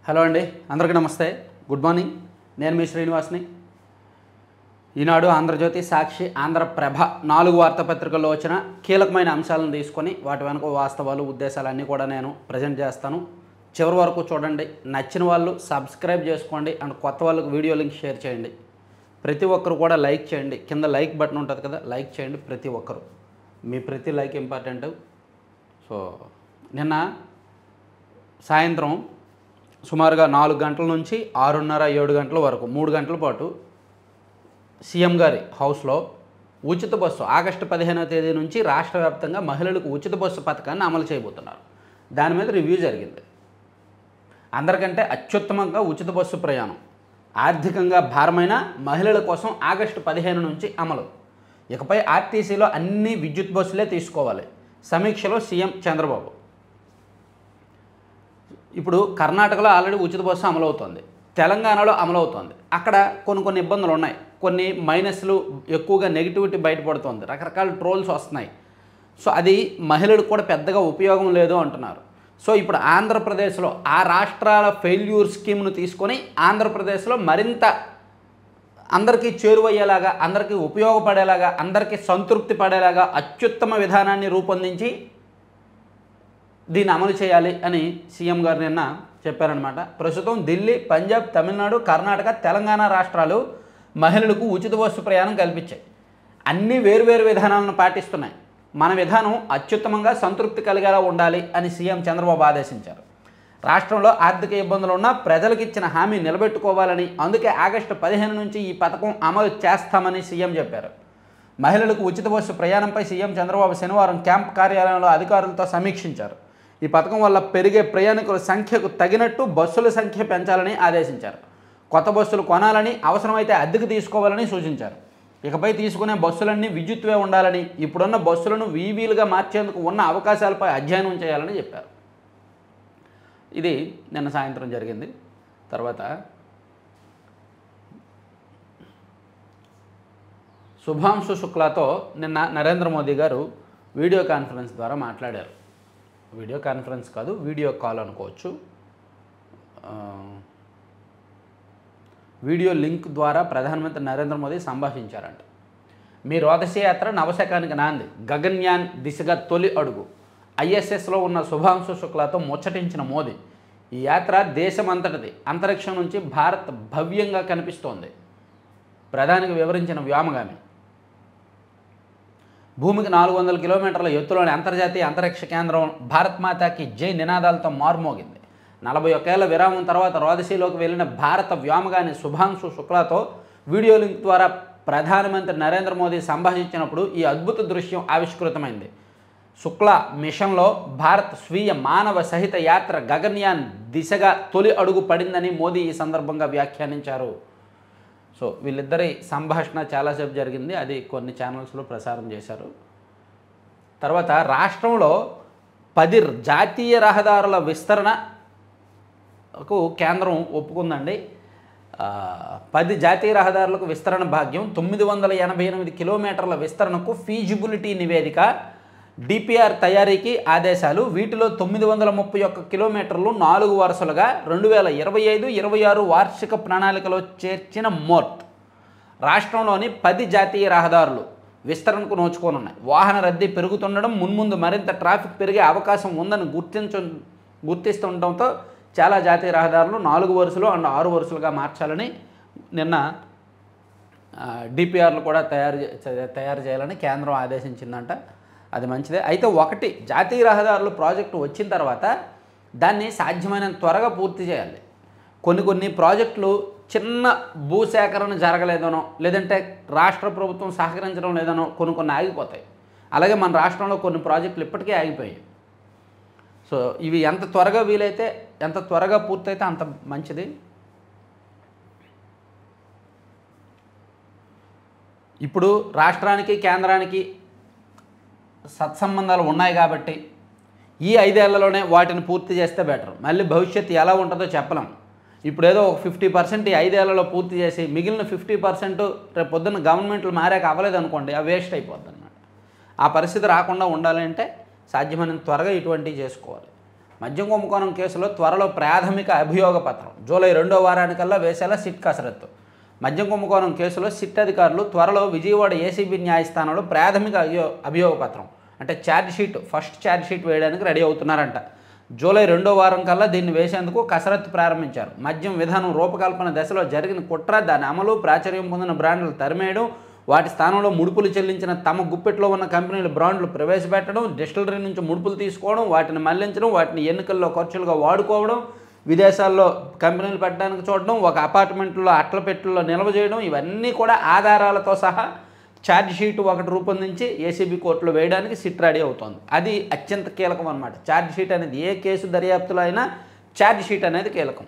Hello అండి, అందరికీ నమస్తే. Good morning. నేను మీ శ్రీనివాస్ని. ఈనాడు, ఆంధ్రజ్యోతి, సాక్షి, ఆంధ్రప్రభ 4 వార్తాపత్రికల్లో వచ్చిన కీలకమైన అంశాలను తీసుకొని వాటి వెనుక వాస్తవాలు, ఉద్దేశాలు అన్నీ కూడా నేను ప్రజెంట్ చేస్తాను. చివరి వరకు చూడండి. నచ్చిన వాళ్ళు సబ్స్క్రైబ్ చేసుకోండి అండ్ కొత్త వాళ్ళకు వీడియో లింక్ షేర్ చేయండి. ప్రతి ఒక్కరు కూడా లైక్ చేయండి. కింద లైక్ బటన్ ఉంటుంది కదా, లైక్ చేయండి ప్రతి ఒక్కరు. మీ ప్రతి లైక్ ఇంపార్టెంట్. సో నిన్న సాయంత్రం సుమారుగా 4 గంటల నుంచి 6:30-7 గంటల వరకు 3 గంటల పాటు సీఎం గారి హౌస్లో ఉచిత బస్సు ఆగస్టు 15వ తేదీ నుంచి రాష్ట్ర వ్యాప్తంగా మహిళలకు ఉచిత బస్సు పథకాన్ని అమలు చేయబోతున్నారు. దాని మీద రివ్యూ జరిగింది. అందరికంటే అత్యుత్తమంగా ఉచిత బస్సు ప్రయాణం ఆర్థికంగా భారమైన మహిళల కోసం ఆగస్టు 15 నుంచి అమలు. ఇకపై ఆర్టీసీలో అన్ని విద్యుత్ బస్సులే తీసుకోవాలి. సమీక్షలో సీఎం చంద్రబాబు. ఇప్పుడు కర్ణాటకలో ఆల్రెడీ ఉచిత బస్సు అమలవుతోంది, తెలంగాణలో అమలవుతోంది. అక్కడ కొన్ని ఇబ్బందులు ఉన్నాయి, కొన్ని మైనస్లు, ఎక్కువగా నెగిటివిటీ బయటపడుతోంది, రకరకాల ట్రోల్స్ వస్తున్నాయి. సో అది మహిళలకు కూడా పెద్దగా ఉపయోగం లేదు అంటున్నారు. సో ఇప్పుడు ఆంధ్రప్రదేశ్లో ఆ రాష్ట్రాల ఫెయిల్యూర్ స్కీమ్ను తీసుకొని ఆంధ్రప్రదేశ్లో మరింత అందరికీ చేరువయ్యేలాగా, అందరికీ ఉపయోగపడేలాగా, అందరికీ సంతృప్తి పడేలాగా అత్యుత్తమ విధానాన్ని రూపొందించి దీన్ని అమలు చేయాలి అని సీఎం గారు నిన్న చెప్పారనమాట. ప్రస్తుతం ఢిల్లీ, పంజాబ్, తమిళనాడు, కర్ణాటక, తెలంగాణ రాష్ట్రాలు మహిళలకు ఉచిత బస్సు ప్రయాణం కల్పించాయి. అన్ని వేరువేరు విధానాలను పాటిస్తున్నాయి. మన విధానం అత్యుత్తమంగా సంతృప్తి కలిగేలా ఉండాలి అని సీఎం చంద్రబాబు ఆదేశించారు. రాష్ట్రంలో ఆర్థిక ఇబ్బందులు ఉన్నా ప్రజలకు ఇచ్చిన హామీ నిలబెట్టుకోవాలని, అందుకే ఆగస్టు 15 నుంచి ఈ పథకం అమలు చేస్తామని సీఎం చెప్పారు. మహిళలకు ఉచిత బస్సు ప్రయాణంపై సీఎం చంద్రబాబు శనివారం క్యాంప్ కార్యాలయంలో అధికారులతో సమీక్షించారు. ఈ పథకం వల్ల పెరిగే ప్రయాణికుల సంఖ్యకు తగినట్టు బస్సుల సంఖ్య పెంచాలని ఆదేశించారు. కొత్త బస్సులు కొనాలని, అవసరమైతే అద్దెకు తీసుకోవాలని సూచించారు. ఇకపై తీసుకునే బస్సులన్నీ విద్యుత్వే ఉండాలని, ఇప్పుడున్న బస్సులను ఈవీలుగా మార్చేందుకు ఉన్న అవకాశాలపై అధ్యయనం చేయాలని చెప్పారు. ఇది నిన్న సాయంత్రం జరిగింది. తర్వాత శుభాంశు శుక్లాతో నిన్న నరేంద్ర మోదీ గారు వీడియో కాన్ఫరెన్స్ ద్వారా మాట్లాడారు. వీడియో కాన్ఫరెన్స్ కాదు, వీడియో కాల్ అనుకోవచ్చు. వీడియో లింక్ ద్వారా ప్రధానమంత్రి నరేంద్ర మోదీ సంభాషించారంట. మీ రోదసీ యాత్ర నవశకానికి నాంది, గగన్యాన్ దిశగా తొలి అడుగు. ఐఎస్ఎస్లో ఉన్న శుభాంశు శుక్లాతో ముచ్చటించిన మోదీ, ఈ యాత్ర దేశమంతటిది, అంతరిక్షం నుంచి భారత్ భవ్యంగా కనిపిస్తోంది. ప్రధానికి వివరించిన వ్యోమగామి. భూమికి 400 కిలోమీటర్ల ఎత్తులోని అంతర్జాతీయ అంతరిక్ష కేంద్రం భారత్ మాతాకి జై నినాదాలతో మార్మోగింది. 41 ఏళ్ల విరామం తర్వాత రోదసీలోకి వెళ్లిన భారత వ్యోమగాని శుభాంశు శుక్లాతో వీడియో లింక్ ద్వారా ప్రధానమంత్రి నరేంద్ర మోదీ సంభాషించినప్పుడు ఈ అద్భుత దృశ్యం ఆవిష్కృతమైంది. శుక్లా మిషన్లో భారత్ స్వీయ మానవ సహిత యాత్ర గగన్యాన్ దిశగా తొలి అడుగు పడిందని మోదీ ఈ సందర్భంగా వ్యాఖ్యానించారు. సో వీళ్ళిద్దరి సంభాషణ చాలాసేపు జరిగింది. అది కొన్ని ఛానల్స్లో ప్రసారం చేశారు. తర్వాత రాష్ట్రంలో 10 జాతీయ రహదారుల విస్తరణకు కేంద్రం ఒప్పుకుందండి. 10 జాతీయ రహదారులకు విస్తరణ భాగ్యం. 988 కిలోమీటర్ల విస్తరణకు ఫీజిబిలిటీ నివేదిక, డిపిఆర్ తయారీకి ఆదేశాలు. వీటిలో 931 కిలోమీటర్లు 4 వరుసలుగా 2025-26 వార్షిక ప్రణాళికలో చేర్చిన మోర్త్. రాష్ట్రంలోని 10 జాతీయ రహదారులు విస్తరణకు నోచుకోనున్నాయి. వాహన రద్దీ పెరుగుతుండడం, మున్ముందు మరింత ట్రాఫిక్ పెరిగే అవకాశం ఉందని గుర్తిస్తుండటంతో చాలా జాతీయ రహదారులు 4 వరుసలు అండ్ 6 వరుసలుగా మార్చాలని నిన్న డిపిఆర్లు కూడా తయారు చేయాలని కేంద్రం ఆదేశించిందంట. అది మంచిదే. అయితే ఒకటి, జాతీయ రహదారులు ప్రాజెక్టు వచ్చిన తర్వాత దాన్ని సాధ్యమైనంత త్వరగా పూర్తి చేయాలి. కొన్ని ప్రాజెక్టులు చిన్న భూసేకరణ జరగలేదనో, లేదంటే రాష్ట్ర ప్రభుత్వం సహకరించడం లేదనో కొన్ని ఆగిపోతాయి. అలాగే మన రాష్ట్రంలో కొన్ని ప్రాజెక్టులు ఇప్పటికే ఆగిపోయాయి. సో ఇవి ఎంత త్వరగా వీలైతే, ఎంత త్వరగా పూర్తయితే అంత మంచిది. ఇప్పుడు రాష్ట్రానికి కేంద్రానికి సత్సంబంధాలు ఉన్నాయి కాబట్టి ఈ 5 ఏళ్లలోనే వాటిని పూర్తి చేస్తే బెటర్. మళ్ళీ భవిష్యత్తు ఎలా ఉంటుందో చెప్పలేం. ఇప్పుడు ఏదో ఒక 50% ఈ 5 ఏళ్లలో పూర్తి చేసి మిగిలిన 50% రేపు పొద్దున్న గవర్నమెంట్లు మారాక అవ్వలేదు అనుకోండి, అవి వేస్ట్ అయిపోద్ది అన్నమాట. ఆ పరిస్థితి రాకుండా ఉండాలంటే సాధ్యమైనంత త్వరగా ఇటువంటివి చేసుకోవాలి. మద్యం కుంభకోణం కేసులో త్వరలో ప్రాథమిక అభియోగ పత్రం జూలై 2వ వారానికల్లా వేసేలా సిట్ కసరత్తు. మద్యం కుంభకోణం కేసులో సిట్ అధికారులు త్వరలో విజయవాడ ఏసీబీ న్యాయస్థానంలో ప్రాథమిక అభియోగ పత్రం అంటే ఫస్ట్ ఛార్జ్ షీట్ వేయడానికి రెడీ అవుతున్నారంట. జూలై 2వ వారం కల్లా దీన్ని వేసేందుకు కసరత్తు ప్రారంభించారు. మద్యం విధానం రూపకల్పన దశలో జరిగిన కుట్ర, దాని అమలు, ప్రాచుర్యం పొందిన బ్రాండ్లు తరిమేయడం, వాటి స్థానంలో ముడుపులు చెల్లించిన తమ గుప్పెట్లో ఉన్న కంపెనీల బ్రాండ్లు ప్రవేశపెట్టడం, డిస్టిలరీ నుంచి ముడుపులు తీసుకోవడం, వాటిని మళ్లించడం, వాటిని ఎన్నికల్లో ఖర్చులుగా వాడుకోవడం, విదేశాల్లో కంపెనీలు పెట్టడానికి చూడడం, ఒక అపార్ట్మెంట్లో అట్లపెట్టుల్లో నిల్వ చేయడం, ఇవన్నీ కూడా ఆధారాలతో సహా ఛార్జ్ షీట్ ఒకటి రూపొందించి ఏసీబీ కోర్టులో వేయడానికి సిట్ రెడీ అవుతోంది. అది అత్యంత కీలకం అన్నమాట. ఛార్జ్ షీట్ అనేది ఏ కేసు దర్యాప్తులో అయినా ఛార్జ్ షీట్ అనేది కీలకం.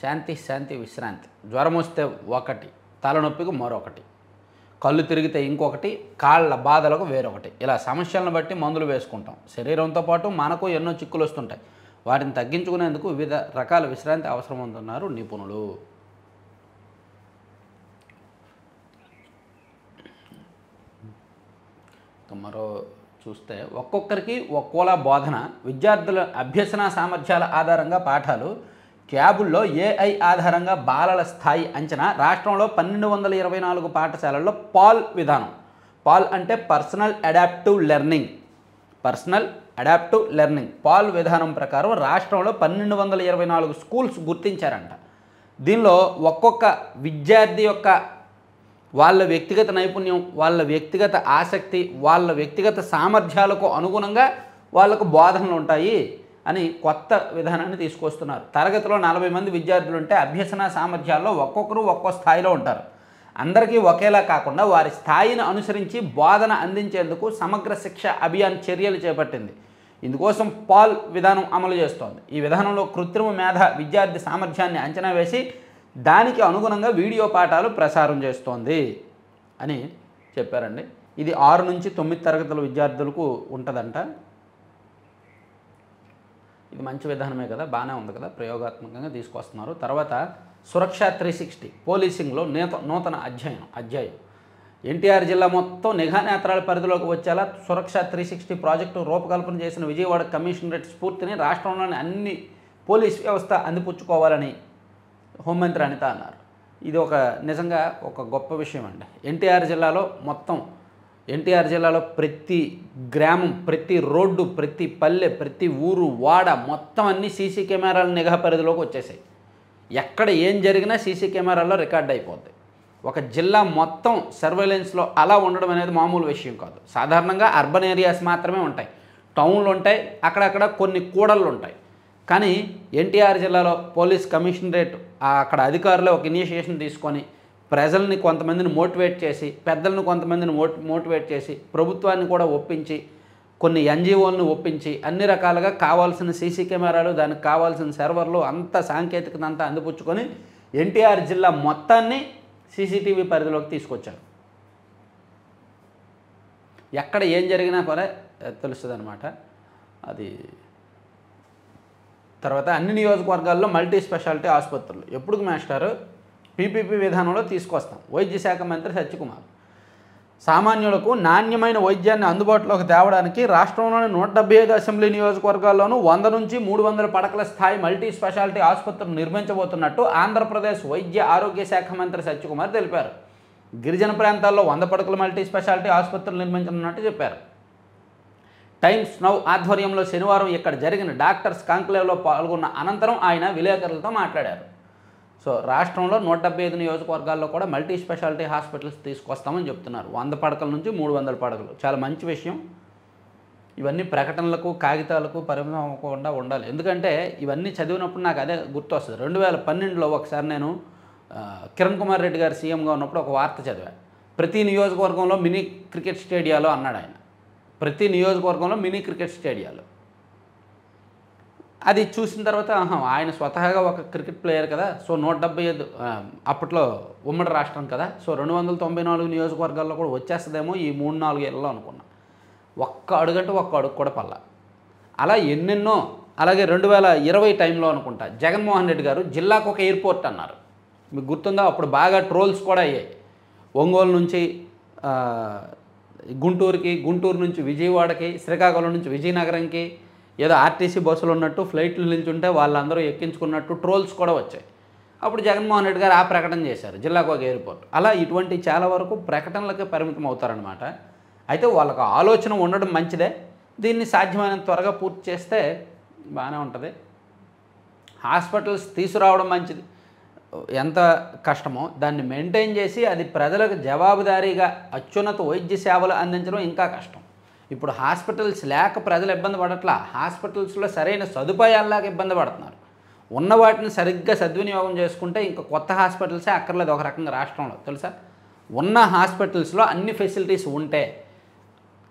శాంతి విశ్రాంతి. జ్వరం వస్తే ఒకటి, తలనొప్పికి మరొకటి, కళ్ళు తిరిగితే ఇంకొకటి, కాళ్ళ బాధలకు వేరొకటి, ఇలా సమస్యలను బట్టి మందులు వేసుకుంటాం. శరీరంతో పాటు మనకు ఎన్నో చిక్కులు వస్తుంటాయి. వాటిని తగ్గించుకునేందుకు వివిధ రకాల విశ్రాంతి అవసరం అంటున్నారు నిపుణులు. మరో చూస్తే ఒక్కొక్కరికి ఒక్కోలా బోధన, విద్యార్థుల అభ్యసన సామర్థ్యాల ఆధారంగా పాఠాలు, క్యాబుల్లో ఏఐ ఆధారంగా బాలల స్థాయి అంచనా. రాష్ట్రంలో 1224 పాఠశాలల్లో పాల్ విధానం, పాల్ అంటే పర్సనల్ అడాప్టివ్ లెర్నింగ్ పాల్ విధానం ప్రకారం రాష్ట్రంలో 1224 స్కూల్స్ గుర్తించారంట. దీనిలో ఒక్కొక్క విద్యార్థి యొక్క వాళ్ళ వ్యక్తిగత నైపుణ్యం, వాళ్ళ వ్యక్తిగత ఆసక్తి, వాళ్ళ వ్యక్తిగత సామర్థ్యాలకు అనుగుణంగా వాళ్ళకు బోధనలు ఉంటాయి అని కొత్త విధానాన్ని తీసుకొస్తున్నారు. తరగతిలో 40 మంది విద్యార్థులు ఉంటే అభ్యసన సామర్థ్యాల్లో ఒక్కొక్కరు ఒక్కో స్థాయిలో ఉంటారు. అందరికీ ఒకేలా కాకుండా వారి స్థాయిని అనుసరించి బోధన అందించేందుకు సమగ్ర శిక్ష అభియాన్ చర్యలు చేపట్టింది. ఇందుకోసం పాల్ విధానం అమలు చేస్తోంది. ఈ విధానంలో కృత్రిమ మేధ విద్యార్థి సామర్థ్యాన్ని అంచనా వేసి దానికి అనుగుణంగా వీడియో పాఠాలు ప్రసారం చేస్తోంది అని చెప్పారండి. ఇది 6 నుంచి 9 తరగతుల విద్యార్థులకు ఉంటుందంట. ఇది మంచి విధానమే కదా, బాగానే ఉంది కదా, ప్రయోగాత్మకంగా తీసుకొస్తున్నారు. తర్వాత సురక్ష 360 పోలీసింగ్లో నూతన అధ్యాయం. ఎన్టీఆర్ జిల్లా మొత్తం నిఘా నేత్రాల పరిధిలోకి వచ్చేలా సురక్ష 360 ప్రాజెక్టు రూపకల్పన చేసిన విజయవాడ కమిషనరేట్ స్ఫూర్తిని రాష్ట్రంలోని అన్ని పోలీస్ వ్యవస్థ అందిపుచ్చుకోవాలని హోంమంత్రి అనిత అన్నారు. ఇది నిజంగా ఒక గొప్ప విషయం అండి. ఎన్టీఆర్ జిల్లాలో ప్రతి గ్రామం, ప్రతి రోడ్డు, ప్రతి పల్లె, ప్రతి ఊరు, వాడ మొత్తం అన్ని సీసీ కెమెరాల నిఘా పరిధిలోకి వచ్చేసాయి. ఎక్కడ ఏం జరిగినా సీసీ కెమెరాల్లో రికార్డ్ అయిపోద్ది. ఒక జిల్లా మొత్తం సర్వేలెన్స్లో అలా ఉండడం అనేది మామూలు విషయం కాదు. సాధారణంగా అర్బన్ ఏరియాస్ మాత్రమే ఉంటాయి, టౌన్లు ఉంటాయి, అక్కడక్కడ కొన్ని కూడళ్ళు ఉంటాయి. కానీ ఎన్టీఆర్ జిల్లాలో పోలీస్ కమిషనరేట్ అక్కడ అధికారులు ఒక ఇనిషియేషన్ తీసుకొని ప్రజల్ని కొంతమందిని మోటివేట్ చేసి, పెద్దలను కొంతమందిని మోటివేట్ చేసి, ప్రభుత్వాన్ని కూడా ఒప్పించి, కొన్ని ఎన్జిఓలను ఒప్పించి, అన్ని రకాలుగా కావాల్సిన సీసీ కెమెరాలు, దానికి కావాల్సిన సర్వర్లు, అంత సాంకేతికత అంతా అందిపుచ్చుకొని ఎన్టీఆర్ జిల్లా మొత్తాన్ని సీసీటీవీ పరిధిలోకి తీసుకొచ్చారు. ఎక్కడ ఏం జరిగినా కూడా తెలుస్తుంది అన్నమాట అది. తర్వాత అన్ని నియోజకవర్గాల్లో మల్టీ స్పెషాలిటీ ఆసుపత్రులు ఎప్పుడు మాస్టారు పీపీపీ విధానంలో తీసుకొస్తాం. వైద్య శాఖ మంత్రి సత్యకుమార్. సామాన్యులకు నాణ్యమైన వైద్యాన్ని అందుబాటులోకి తేవడానికి రాష్ట్రంలోని 175 అసెంబ్లీ నియోజకవర్గాల్లోనూ 100 నుంచి 300 పడకల స్థాయి మల్టీ స్పెషాలిటీ ఆసుపత్రులు నిర్మించబోతున్నట్టు ఆంధ్రప్రదేశ్ వైద్య ఆరోగ్య శాఖ మంత్రి సత్యకుమార్ తెలిపారు. గిరిజన ప్రాంతాల్లో 100 పడకల మల్టీ స్పెషాలిటీ ఆసుపత్రులు నిర్మించనున్నట్టు చెప్పారు. టైమ్స్ నౌ ఆధ్వర్యంలో శనివారం ఇక్కడ జరిగిన డాక్టర్స్ కాంక్లేవ్లో పాల్గొన్న అనంతరం ఆయన విలేకరులతో మాట్లాడారు. సో రాష్ట్రంలో 175 నియోజకవర్గాల్లో కూడా మల్టీ స్పెషాలిటీ హాస్పిటల్స్ తీసుకొస్తామని చెప్తున్నారు. 100 పడకల నుంచి 300 పడకలు. చాలా మంచి విషయం. ఇవన్నీ ప్రకటనలకు, కాగితాలకు పరిమితం అవ్వకుండా ఉండాలి. ఎందుకంటే ఇవన్నీ చదివినప్పుడు నాకు అదే గుర్తొస్తుంది. 2012లో ఒకసారి నేను కిరణ్ కుమార్ రెడ్డి గారు సీఎంగా ఉన్నప్పుడు ఒక వార్త చదివా. ప్రతి నియోజకవర్గంలో మినీ క్రికెట్ స్టేడియాలు అన్నాడు ఆయన. ప్రతి నియోజకవర్గంలో మినీ క్రికెట్ స్టేడియాలు. అది చూసిన తర్వాత ఆయన స్వతహాగా ఒక క్రికెట్ ప్లేయర్ కదా, సో 175 అప్పట్లో ఉమ్మడి రాష్ట్రం కదా, సో 294 నియోజకవర్గాల్లో కూడా వచ్చేస్తుందేమో ఈ 3-4 ఏళ్ళలో అనుకున్నా. ఒక్క అడుగంటే ఒక్క అడుగు కూడా పల్లా. అలా ఎన్నెన్నో. అలాగే 2020 టైంలో అనుకుంటా జగన్మోహన్ రెడ్డి గారు జిల్లాకు ఒక ఎయిర్పోర్ట్ అన్నారు. మీకు గుర్తుందా? అప్పుడు బాగా ట్రోల్స్ కూడా అయ్యాయి. ఒంగోలు నుంచి గుంటూరు నుంచి విజయవాడకి, శ్రీకాకుళం నుంచి విజయనగరంకి ఏదో ఆర్టీసీ బస్సులు ఉన్నట్టు ఫ్లైట్లు నిల్చుంటే వాళ్ళందరూ ఎక్కించుకున్నట్టు ట్రోల్స్ కూడా వచ్చాయి. అప్పుడు జగన్మోహన్ రెడ్డి గారు ఆ ప్రకటన చేశారు, జిల్లాకు ఒక ఎయిర్పోర్ట్. అలా ఇటువంటి చాలా వరకు ప్రకటనలకే పరిమితం అవుతారనమాట. అయితే వాళ్ళకు ఆలోచన ఉండడం మంచిదే. దీన్ని సాధ్యమైనంత త్వరగా పూర్తి చేస్తే బాగానే ఉంటుంది. హాస్పిటల్స్ తీసుకురావడం మంచిది. ఎంత కష్టమో దాన్ని మెయింటైన్ చేసి అది ప్రజలకు జవాబుదారీగా అత్యున్నత వైద్య సేవలు అందించడం ఇంకా కష్టం. ఇప్పుడు హాస్పిటల్స్ లేక ప్రజలు ఇబ్బంది పడట్లా, హాస్పిటల్స్లో సరైన సదుపాయాల్లాగా ఇబ్బంది పడుతున్నారు. ఉన్న వాటిని సరిగ్గా సద్వినియోగం చేసుకుంటే ఇంకా కొత్త హాస్పిటల్సే అక్కర్లేదు ఒక రకంగా రాష్ట్రంలో, తెలుసా. ఉన్న హాస్పిటల్స్లో అన్ని ఫెసిలిటీస్ ఉంటే,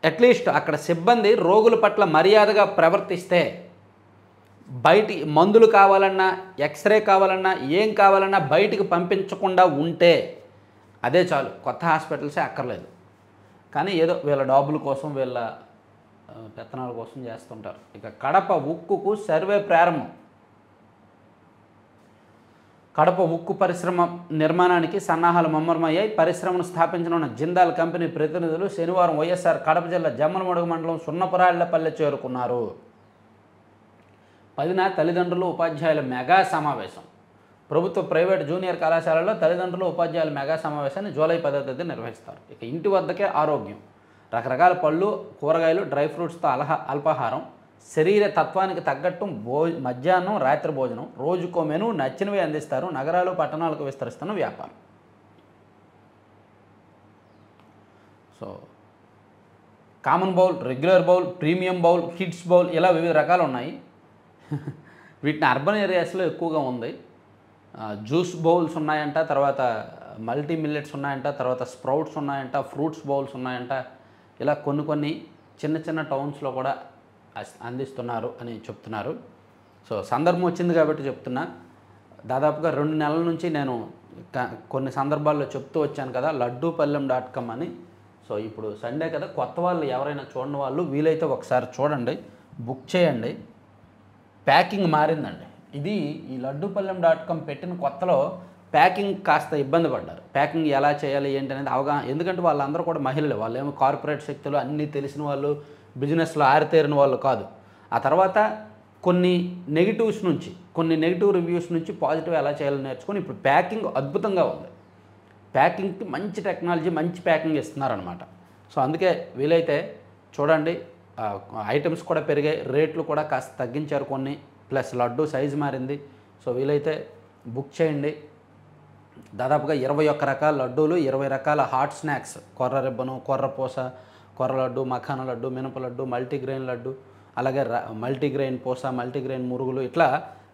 అట్లీస్ట్ అక్కడ సిబ్బంది రోగుల పట్ల మర్యాదగా ప్రవర్తిస్తే, బయటి మందులు కావాలన్నా ఎక్స్రే కావాలన్నా ఏం కావాలన్నా బయటికి పంపించకుండా ఉంటే అదే చాలు, కొత్త హాస్పిటల్సే అక్కర్లేదు. కానీ ఏదో వీళ్ళ డబ్బుల కోసం వీళ్ళ పెత్తనాల కోసం చేస్తుంటారు. ఇక కడప ఉక్కుకు సర్వే ప్రారంభం. కడప ఉక్కు పరిశ్రమ నిర్మాణానికి సన్నాహాలు ముమ్మరమయ్యాయి. పరిశ్రమను స్థాపించనున్న జిందాల్ కంపెనీ ప్రతినిధులు శనివారం వైఎస్ఆర్ కడప జిల్లా జమ్మలమడుగు మండలం సున్నపురాళ్లపల్లె చేరుకున్నారు. 10న తల్లిదండ్రులు ఉపాధ్యాయుల మెగా సమావేశం. ప్రభుత్వ ప్రైవేట్ జూనియర్ కళాశాలలో తల్లిదండ్రులు ఉపాధ్యాయుల మెగా సమావేశాన్ని జూలై 10వ తేదీ నిర్వహిస్తారు. ఇక ఇంటి వద్దకే ఆరోగ్యం. రకరకాల పళ్ళు, కూరగాయలు, డ్రై ఫ్రూట్స్తో అల్పాహారం, శరీర తత్వానికి తగ్గట్టు మధ్యాహ్నం రాత్రి భోజనం, రోజుకో మెను నచ్చినవి అందిస్తారు. నగరాలు పట్టణాలకు విస్తరిస్తున్న వ్యాపారం. So common bowl, regular bowl, premium bowl, kids bowl ఇలా వివిధ రకాలు ఉన్నాయి. వీటిని అర్బన్ ఏరియాస్లో ఎక్కువగా ఉంది. జ్యూస్ బౌల్స్ ఉన్నాయంట, తర్వాత మల్టీ మిల్లెట్స్ ఉన్నాయంట, తర్వాత స్ప్రౌట్స్ ఉన్నాయంట, ఫ్రూట్స్ బౌల్స్ ఉన్నాయంట. ఇలా కొన్ని చిన్న చిన్న టౌన్స్లో కూడా అందిస్తున్నారు అని చెప్తున్నారు. సో సందర్భం వచ్చింది కాబట్టి చెప్తున్నా. దాదాపుగా 2 నెలల నుంచి నేను కొన్ని సందర్భాల్లో చెప్తూ వచ్చాను కదా, laddupallem.com అని. సో ఇప్పుడు సండే కదా, కొత్త వాళ్ళు ఎవరైనా చూడని వాళ్ళు వీలైతే ఒకసారి చూడండి, బుక్ చేయండి. ప్యాకింగ్ మారిందండి. ఇది ఈ laddupallem.com పెట్టిన కొత్తలో ప్యాకింగ్ కాస్త ఇబ్బంది పడ్డారు. ప్యాకింగ్ ఎలా చేయాలి ఏంటి అనేది అవగాహన, ఎందుకంటే వాళ్ళందరూ కూడా మహిళలు, వాళ్ళేమో కార్పొరేట్ శక్తులు, అన్నీ తెలిసిన వాళ్ళు, బిజినెస్లో ఆరితేరిన వాళ్ళు కాదు. ఆ తర్వాత కొన్ని నెగిటివ్ రివ్యూస్ నుంచి పాజిటివ్ ఎలా చేయాలని నేర్చుకొని ఇప్పుడు ప్యాకింగ్ అద్భుతంగా ఉంది. ప్యాకింగ్కి మంచి టెక్నాలజీ, మంచి ప్యాకింగ్ ఇస్తున్నారనమాట. సో అందుకే వీలైతే చూడండి. ఐటమ్స్ కూడా పెరిగాయి, రేట్లు కూడా కాస్త తగ్గించారు కొన్ని, ప్లస్ లడ్డు సైజు మారింది. సో వీలైతే బుక్ చేయండి. దాదాపుగా 21 రకాల లడ్డూలు, 20 రకాల హాట్ స్నాక్స్, కొర్ర రిబ్బను, కొర్ర పూస, కొర్ర లడ్డు, మఖానా లడ్డు, మినప లడ్డు, మల్టీగ్రెయిన్ లడ్డు, అలాగే మల్టీగ్రెయిన్ పూస, మల్టీగ్రెయిన్ మురుగులు, ఇట్లా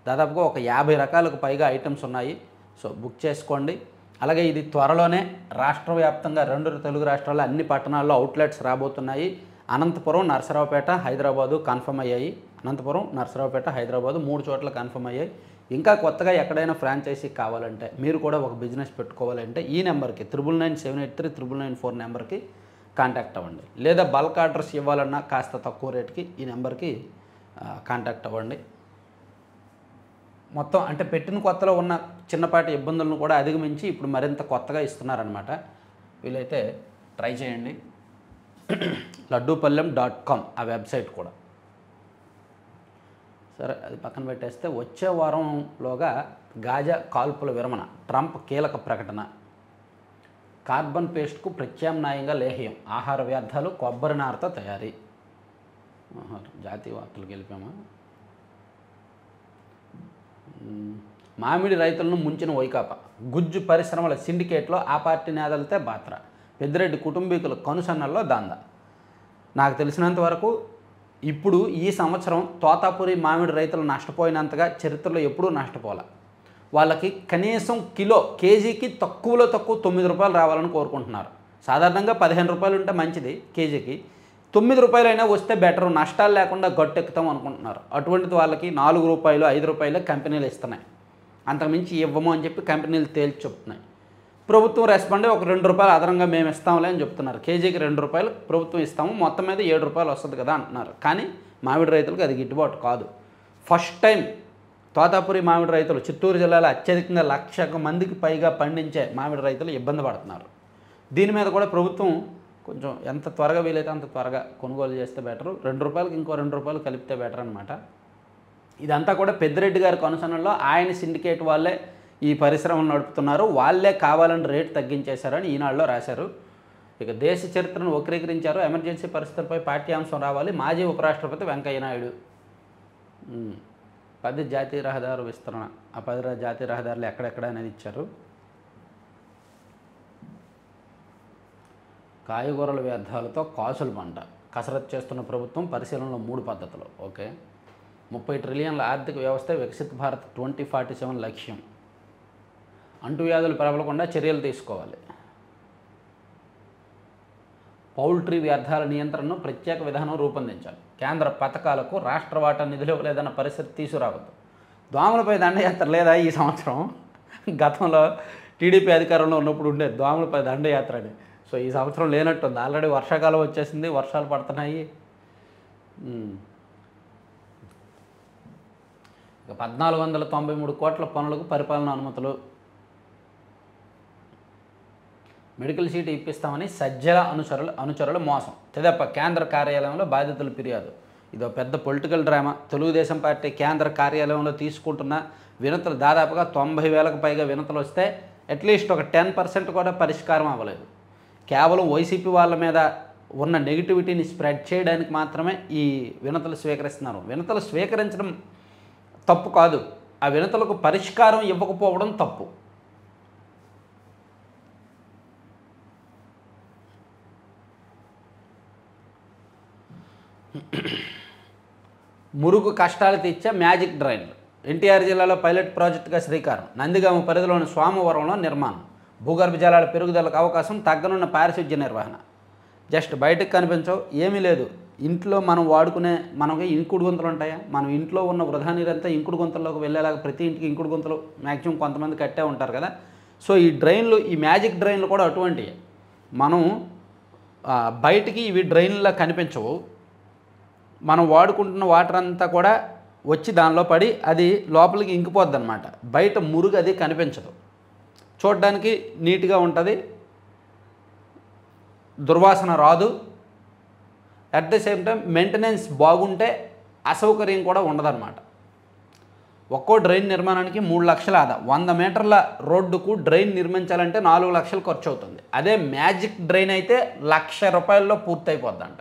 దాదాపుగా ఒక 50 రకాలకు పైగా ఐటమ్స్ ఉన్నాయి. సో బుక్ చేసుకోండి. అలాగే ఇది త్వరలోనే రాష్ట్ర వ్యాప్తంగా 2 తెలుగు రాష్ట్రాల్లో అన్ని పట్టణాల్లో అవుట్లెట్స్ రాబోతున్నాయి. అనంతపురం, నరసరావుపేట, హైదరాబాదు కన్ఫర్మ్ అయ్యాయి. అనంతపురం, నరసరావుపేట, హైదరాబాదు 3 చోట్ల కన్ఫర్మ్ అయ్యాయి. ఇంకా కొత్తగా ఎక్కడైనా ఫ్రాంచైజీ కావాలంటే, మీరు కూడా ఒక బిజినెస్ పెట్టుకోవాలంటే ఈ నెంబర్కి 9997839994 నెంబర్కి కాంటాక్ట్ అవ్వండి. లేదా బల్క్ ఆర్డర్స్ ఇవ్వాలన్నా కాస్త తక్కువ రేట్కి ఈ నెంబర్కి కాంటాక్ట్ అవ్వండి. మొత్తం అంటే పెట్టిన కొత్తలో ఉన్న చిన్నపాటి ఇబ్బందులను కూడా అధిగమించి ఇప్పుడు మరింత కొత్తగా ఇస్తున్నారనమాట. వీలైతే ట్రై చేయండి. laddupallem.com ఆ వెబ్సైట్ కూడా. సరే, అది పక్కన పెట్టేస్తే వచ్చే వారంలోగా గాజా కాల్పుల విరమణ, ట్రంప్ కీలక ప్రకటన. కార్బన్ పేస్ట్కు ప్రత్యామ్నాయంగా లేహ్యం, ఆహార వ్యర్థాలు కొబ్బరి నారతో తయారీ. జాతీయ వార్తలకు వెళ్ళిపోయామా. మామిడి రైతులను ముంచిన వైకాపా, గుజ్జు పరిశ్రమల సిండికేట్లో ఆ పార్టీ నేతలతో బాత్ర, పెద్దిరెడ్డి కుటుంబీకుల కనుసన్నల్లో దాందా. నాకు తెలిసినంత వరకు ఇప్పుడు ఈ సంవత్సరం తోతాపురి మామిడి రైతులు నష్టపోయినంతగా చరిత్రలో ఎప్పుడూ నష్టపోలే. వాళ్ళకి కనీసం కేజీకి తక్కువలో తక్కువ 9 రూపాయలు రావాలని కోరుకుంటున్నారు. సాధారణంగా 15 రూపాయలు ఉంటే మంచిది కేజీకి, 9 రూపాయలైనా వస్తే బెటరు, నష్టాలు లేకుండా గట్టెక్కుతాం అనుకుంటున్నారు. అటువంటిది వాళ్ళకి 4 రూపాయలు 5 రూపాయలు కంపెనీలు ఇస్తున్నాయి. అంతకుమించి ఇవ్వము అని చెప్పి కంపెనీలు తేల్చి చెప్తున్నాయి. ప్రభుత్వం రెస్పాండ్ ఒక 2 రూపాయలు అదనంగా మేము ఇస్తాంలే అని చెప్తున్నారు. కేజీకి 2 రూపాయలు ప్రభుత్వం ఇస్తాము, మొత్తం మీద 7 రూపాయలు వస్తుంది కదా అంటున్నారు. కానీ మామిడి రైతులకు అది గిట్టుబాటు కాదు. ఫస్ట్ టైం తోతాపురి మామిడి రైతులు, చిత్తూరు జిల్లాలో అత్యధికంగా 1,00,000 మందికి పైగా పండించే మామిడి రైతులు ఇబ్బంది పడుతున్నారు. దీని మీద కూడా ప్రభుత్వం కొంచెం ఎంత త్వరగా వీలైతే అంత త్వరగా కొనుగోలు చేస్తే బెటరు. రూ. 2కి ఇంకో రూ. 2 కలిపితే బెటర్ అనమాట. ఇదంతా కూడా పెద్దిరెడ్డి గారి కనుసన్నల్లో ఆయన సిండికేట్ వాళ్ళే ఈ పరిశ్రమను నడుపుతున్నారు, వాళ్ళే కావాలని రేటు తగ్గించేశారని ఈనాడులో రాశారు. ఇక దేశ చరిత్రను వక్రీకరించారు, ఎమర్జెన్సీ పరిస్థితులపై పాఠ్యాంశం రావాలి, మాజీ ఉపరాష్ట్రపతి వెంకయ్య నాయుడు. 10 జాతీయ రహదారు విస్తరణ, ఆ 10 జాతీయ రహదారులు ఎక్కడెక్కడ అనేది ఇచ్చారు. కాయగూరల వ్యర్థాలతో కాసుల పంట, కసరత్తు చేస్తున్న ప్రభుత్వం, పరిశీలనలో 3 పద్ధతులు. ఓకే, 30 ట్రిలియన్ల ఆర్థిక వ్యవస్థ, వికసిత్ భారత్ 2047 లక్ష్యం. అంటువ్యాధులు ప్రబలకుండా చర్యలు తీసుకోవాలి. పౌల్ట్రీ వ్యర్థాల నియంత్రణను ప్రత్యేక విధానం రూపొందించాలి. కేంద్ర పథకాలకు రాష్ట్ర వాటా నిధులు ఇవ్వలేదన్న పరిస్థితి తీసుకురావద్దు. దోమలపై దండయాత్ర లేదా ఈ సంవత్సరం? గతంలో టీడీపీ అధికారంలో ఉన్నప్పుడు ఉండేది దోమలపై దండయాత్ర అని. సో ఈ సంవత్సరం లేనట్టుంది. ఆల్రెడీ వర్షాకాలం వచ్చేసింది, వర్షాలు పడుతున్నాయి. ఇక 1493 కోట్ల పనులకు పరిపాలన అనుమతులు. మెడికల్ సీటు ఇప్పిస్తామని సజ్జల అనుచరుల మోసం. తెదప కేంద్ర కార్యాలయంలో బాధితుల ఫిర్యాదు. ఇదో పెద్ద పొలిటికల్ డ్రామా. తెలుగుదేశం పార్టీ కేంద్ర కార్యాలయంలో తీసుకుంటున్న వినతులు దాదాపుగా 90,000కు పైగా వినతులు వస్తే అట్లీస్ట్ ఒక 10% కూడా పరిష్కారం అవ్వలేదు. కేవలం వైసీపీ వాళ్ళ మీద ఉన్న నెగిటివిటీని స్ప్రెడ్ చేయడానికి మాత్రమే ఈ వినతులు స్వీకరిస్తున్నారు. వినతులు స్వీకరించడం తప్పు కాదు, ఆ వినతులకు పరిష్కారం ఇవ్వకపోవడం తప్పు. మురుగు కష్టాలు తీర్చే మ్యాజిక్ డ్రైన్లు. ఎన్టీఆర్ జిల్లాలో పైలట్ ప్రాజెక్టుగా శ్రీకారం. నందిగామ పరిధిలోని స్వామవరంలో నిర్మాణం. భూగర్భ జలాల పెరుగుదలకు అవకాశం, తగ్గనున్న పారిశుధ్య నిర్వహణ. జస్ట్ బయటకు కనిపించవు, ఏమీ లేదు. ఇంట్లో మనం వాడుకునే మనకి ఇంకుడు గుంతలు ఉంటాయా? మనం ఇంట్లో ఉన్న వృధా నీరంతా ఇంకుడు గుంతల్లోకి వెళ్ళేలాగా ప్రతి ఇంటికి ఇంకుడు గుంతలు మ్యాక్సిమం కొంతమంది కట్టే ఉంటారు కదా. సో ఈ డ్రైన్లు, ఈ మ్యాజిక్ డ్రైన్లు కూడా అటువంటివి. మనం బయటికి ఇవి డ్రైన్లా కనిపించవు, మనం వాడుకుంటున్న వాటర్ అంతా కూడా వచ్చి దానిలో పడి అది లోపలికి ఇంకిపోద్ది అనమాట. బయట మురుగు అది కనిపించదు, చూడడానికి నీట్గా ఉంటుంది, దుర్వాసన రాదు. At the same time maintenance బాగుంటే అసౌకర్యం కూడా ఉండదన్నమాట. ఒక్కో డ్రైన్ నిర్మాణానికి 3 లక్షల ఆదా. 100 మీటర్ల రోడ్డుకు డ్రైన్ నిర్మించాలంటే 4 లక్షలు ఖర్చు అవుతుంది. అదే మ్యాజిక్ డ్రైన్ అయితే ₹1,00,000 పూర్తయిపోద్దంట.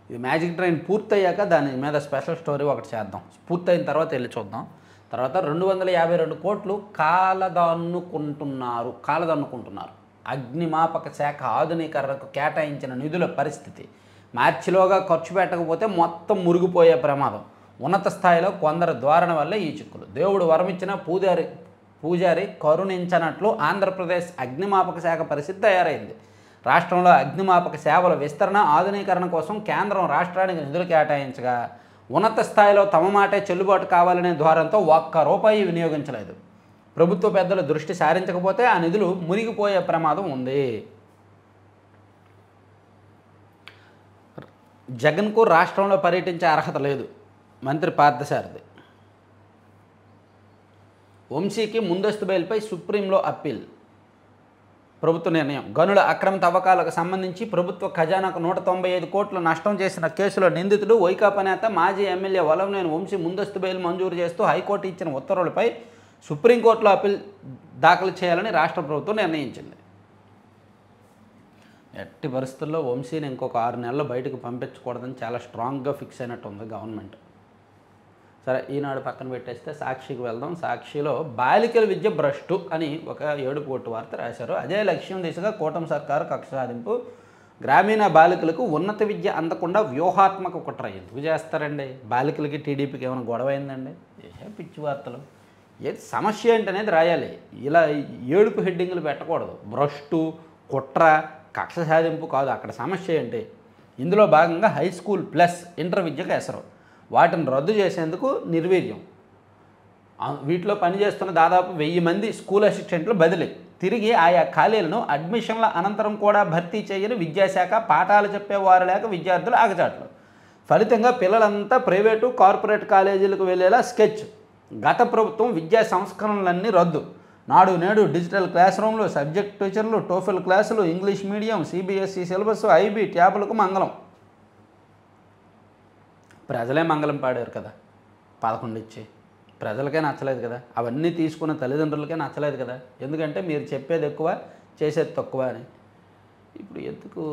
ఇది మ్యాజిక్ డ్రైన్ పూర్తయ్యాక దాని మీద స్పెషల్ స్టోరీ ఒకటి చేద్దాం. పూర్తయిన తర్వాత వెళ్ళి చూద్దాం. తర్వాత 252 కోట్లు కాలదన్నుకుంటున్నారు. అగ్నిమాపక శాఖ ఆధునీకరణకు కేటాయించిన నిధుల పరిస్థితి. మార్చిలోగా ఖర్చు పెట్టకపోతే మొత్తం మురిగిపోయే ప్రమాదం. ఉన్నత స్థాయిలో కొందరు ధోరణి వల్ల ఈ చిక్కులు. దేవుడు వరమిచ్చిన పూజారి కరుణించనట్లు ఆంధ్రప్రదేశ్ అగ్నిమాపక శాఖ పరిస్థితి తయారైంది. రాష్ట్రంలో అగ్నిమాపక సేవల విస్తరణ, ఆధునీకరణ కోసం కేంద్రం రాష్ట్రానికి నిధులు కేటాయించగా ఉన్నత స్థాయిలో తమ మాటే చెల్లుబాటు కావాలనే ధోరణితో ₹1 వినియోగించలేదు. ప్రభుత్వ పెద్దలు దృష్టి సారించకపోతే ఆ నిధులు మునిగిపోయే ప్రమాదం ఉంది. జగన్కు రాష్ట్రంలో పర్యటించే అర్హత లేదు, మంత్రి పార్థసారథి. వంశీకి ముందస్తు బెయిల్పై సుప్రీంలో అప్పీల్. ప్రభుత్వ నిర్ణయం. గనుల అక్రమ తవ్వకాలకు సంబంధించి ప్రభుత్వ ఖజానాకు 195 కోట్ల నష్టం చేసిన కేసులో నిందితుడు వైకాపా నేత మాజీ ఎమ్మెల్యే వలవనేని వంశీ ముందస్తు బెయిల్ మంజూరు చేస్తూ హైకోర్టు ఇచ్చిన ఉత్తర్వులపై సుప్రీంకోర్టులో అప్పీల్ దాఖలు చేయాలని రాష్ట్ర ప్రభుత్వం నిర్ణయించింది. ఎట్టి పరిస్థితుల్లో వంశీని ఇంకొక 6 నెలలు బయటకు పంపించకూడదని చాలా స్ట్రాంగ్గా ఫిక్స్ అయినట్టు ఉంది గవర్నమెంట్. సరే, ఈనాడు పక్కన పెట్టేస్తే సాక్షికి వెళ్దాం. సాక్షిలో బాలికల విద్య భ్రష్టు అని ఒక 7 కోట్ల వార్త రాశారు. అదే లక్ష్యం దిశగా కూటమి సర్కారు కక్ష సాధింపు. గ్రామీణ బాలికలకు ఉన్నత విద్య అందకుండా వ్యూహాత్మక కుట్ర. ఎందుకు చేస్తారండి? బాలికలకి టీడీపీకి ఏమైనా గొడవ అయిందండి? ఏ పిచ్చి వార్తలు. ఏది సమస్య ఏంటనేది రాయాలి, ఇలా ఏడుపు హెడ్డింగ్లు పెట్టకూడదు. భ్రష్టు, కుట్ర, కక్ష సాధింపు కాదు అక్కడ సమస్య ఏంటి. ఇందులో భాగంగా హై స్కూల్ ప్లస్ ఇంటర్ విద్యకు ఎసరు, వాటిని రద్దు చేసేందుకు నిర్వీర్యం. వీటిలో పనిచేస్తున్న దాదాపు 1000 మంది స్కూల్ అసిస్టెంట్లు బదిలీ. తిరిగి ఆయా ఖాళీలను అడ్మిషన్ల అనంతరం కూడా భర్తీ చేయని విద్యాశాఖ. పాఠాలు చెప్పేవారు లేక విద్యార్థులు ఆగచాట్లు. ఫలితంగా పిల్లలంతా ప్రైవేటు, కార్పొరేట్ కాలేజీలకు వెళ్ళేలా స్కెచ్. గత ప్రభుత్వం విద్యా సంస్కరణలన్నీ రద్దు. నాడు నేడు డిజిటల్ క్లాస్ రూమ్లు, సబ్జెక్ట్ టీచర్లు, టోఫెల్ క్లాసులు, English medium, CBSE syllabus, IB ట్యాబులకు మంగళం. ప్రజలే మంగళం పాడారు కదా 11 ఇచ్చి. ప్రజలకే నచ్చలేదు కదా, అవన్నీ తీసుకున్న తల్లిదండ్రులకే నచ్చలేదు కదా. ఎందుకంటే మీరు చెప్పేది ఎక్కువ చేసేది తక్కువ అని. ఇప్పుడు ఎందుకు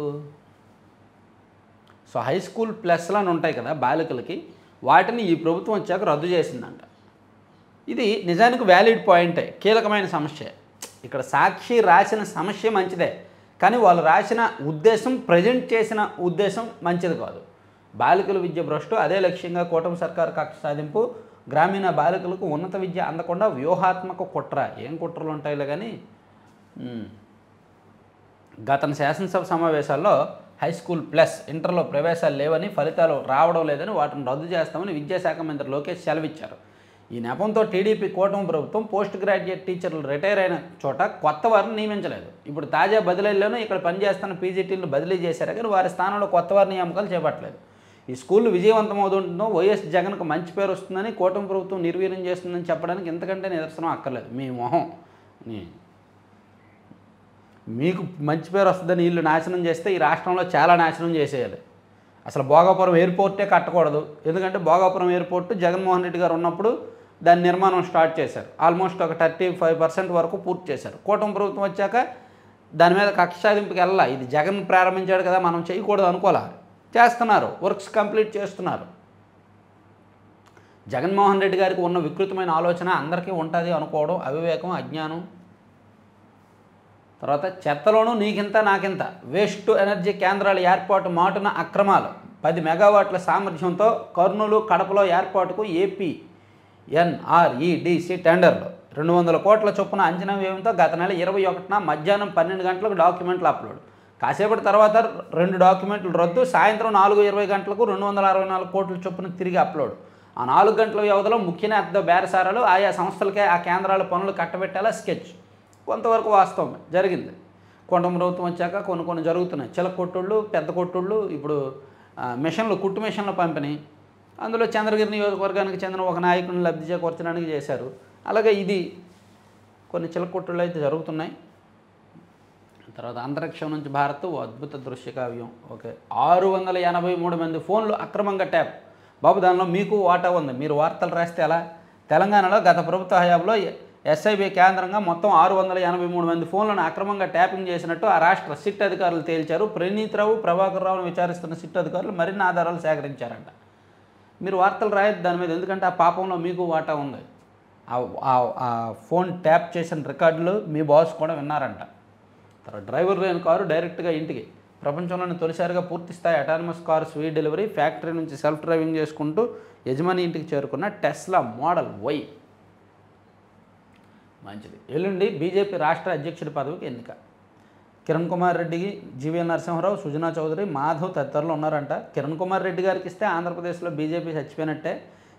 సో హై స్కూల్ ప్లస్లు అని ఉంటాయి కదా బాలికలకి, వాటిని ఈ ప్రభుత్వం వచ్చాక రద్దు చేసిందంట. ఇది నిజానికి వ్యాలిడ్ పాయింటే, కీలకమైన సమస్య. ఇక్కడ సాక్షి రాసిన సమస్య మంచిదే, కానీ వాళ్ళు రాసిన ఉద్దేశం, ప్రజెంట్ చేసిన ఉద్దేశం మంచిది కాదు. బాలికల విద్య భ్రష్టు, అదే లక్ష్యంగా కూటమి సర్కారు కక్ష సాధింపు, గ్రామీణ బాలికలకు ఉన్నత విద్య అందకుండా వ్యూహాత్మక కుట్ర. ఏం కుట్రలు ఉంటాయిలే కానీ. గత శాసనసభ సమావేశాల్లో హై స్కూల్ ప్లస్ ఇంటర్లో ప్రవేశాలు లేవని, ఫలితాలు రావడం లేదని, వాటిని రద్దు చేస్తామని విద్యాశాఖ మంత్రి లోకేష్ సెలవిచ్చారు. ఈ నెపంతో టీడీపీ కూటమి ప్రభుత్వం పోస్ట్ గ్రాడ్యుయేట్ టీచర్లు రిటైర్ అయిన చోట కొత్త వారిని నియమించలేదు. ఇప్పుడు తాజా బదిలీల్లోనూ ఇక్కడ పనిచేస్తున్న పీజీటీలను బదిలీ చేశారు, కానీ వారి స్థానంలో కొత్త వారి నియామకాలు చేపట్టలేదు. ఈ స్కూళ్ళు విజయవంతమవుతుందో వైఎస్ జగన్కు మంచి పేరు వస్తుందని, కూటమి ప్రభుత్వం నిర్వీర్యం చేస్తుందని చెప్పడానికి ఇంతకంటే నిదర్శనం అక్కర్లేదు. మీ మొహం మీకు మంచి పేరు వస్తుందని వీళ్ళు నాశనం చేస్తే ఈ రాష్ట్రంలో చాలా నాశనం చేసేయాలి. అసలు భోగాపురం ఎయిర్పోర్టే కట్టకూడదు, ఎందుకంటే భోగాపురం ఎయిర్పోర్టు జగన్మోహన్ రెడ్డి గారు ఉన్నప్పుడు దాని నిర్మాణం స్టార్ట్ చేశారు. ఆల్మోస్ట్ ఒక 35% వరకు పూర్తి చేశారు. కూటమి ప్రభుత్వం వచ్చాక దాని మీద కక్ష సాధింపుకి వెళ్ళాల. ఇది జగన్ ప్రారంభించాడు కదా, మనం చేయకూడదు అనుకోలే, చేస్తున్నారు, వర్క్స్ కంప్లీట్ చేస్తున్నారు. జగన్మోహన్ రెడ్డి గారికి ఉన్న వికృతమైన ఆలోచన అందరికీ ఉంటుంది అనుకోవడం అవివేకం, అజ్ఞానం. తర్వాత చెత్తలోనూ నీకింత నాకింత, వేస్ట్ ఎనర్జీ కేంద్రాల ఏర్పాటు మాటున అక్రమాలు. 10 మెగావాట్ల సామర్థ్యంతో కర్నూలు, కడపలో ఏర్పాటుకు ఏపీ ఎన్ఆర్ఈడిసి టెండర్లు. 200 కోట్ల చొప్పున అంచనా వ్యయంతో గత నెల 21న మధ్యాహ్నం 12 గంటలకు డాక్యుమెంట్లు అప్లోడ్. కాసేపటి తర్వాత 2 డాక్యుమెంట్లు రద్దు. సాయంత్రం 4:20 గంటలకు 264 కోట్ల చొప్పున తిరిగి అప్లోడ్. ఆ 4 గంటల వ్యవధిలో ముఖ్య నేతతో బేరసారాలు, ఆయా సంస్థలకే ఆ కేంద్రాల పనులు కట్టబెట్టేలా స్కెచ్. కొంతవరకు వాస్తవం జరిగింది. కూటమి ప్రభుత్వం వచ్చాక కొన్ని జరుగుతున్నాయి. చిలక కొట్టుళ్ళు, పెద్ద కొట్టుళ్ళు, ఇప్పుడు మిషన్లు, కుట్టు మిషన్ల పంపిణీ. అందులో చంద్రగిరి నియోజకవర్గానికి చెందిన ఒక నాయకుడిని లబ్ధి చేకూర్చడానికి చేశారు. అలాగే ఇది కొన్ని చిలక కొట్టుళ్ళు అయితే జరుగుతున్నాయి. తర్వాత అంతరిక్షం నుంచి భారత్ ఓ అద్భుత దృశ్య కావ్యం. ఓకే, 683 మంది ఫోన్లు అక్రమంగా ట్యాప్. బాబు దానిలో మీకు వాటా ఉంది, మీరు వార్తలు రాస్తే ఎలా? తెలంగాణలో గత ప్రభుత్వ హయాంలో ఎస్ఐబి కేంద్రంగా మొత్తం 683 మంది ఫోన్లను అక్రమంగా ట్యాపింగ్ చేసినట్టు ఆ రాష్ట్ర సిట్ అధికారులు తేల్చారు. ప్రణీత్ రావు, ప్రభాకర్ రావును విచారిస్తున్న సిట్ అధికారులు మరిన్ని ఆధారాలు సేకరించారంట. మీరు వార్తలు రాయొద్దు దాని మీద, ఎందుకంటే ఆ పాపంలో మీకు వాటా ఉంది. ఆ ఫోన్ ట్యాప్ చేసిన రికార్డులు మీ బాస్ కూడా విన్నారంట. తర్వాత డ్రైవర్ లేని కారు డైరెక్ట్గా ఇంటికి. ప్రపంచంలోని తొలిసారిగా పూర్తిస్థాయి autonomous car sweet delivery. Factory నుంచి సెల్ఫ్ డ్రైవింగ్ చేసుకుంటూ యజమాని ఇంటికి చేరుకున్న టెస్లా మోడల్ వై. మంచిది. ఎల్లుండి బీజేపీ రాష్ట్ర అధ్యక్షుడి పదవికి ఎన్నిక. కిరణ్ కుమార్ రెడ్డికి, జీవీఎల్ నరసింహారావు, సుజనా చౌదరి, మాధవ్ తదితరులు ఉన్నారంట. కిరణ్ కుమార్ రెడ్డి గారికి ఇస్తే ఆంధ్రప్రదేశ్లో బీజేపీ చచ్చిపోయినట్టే.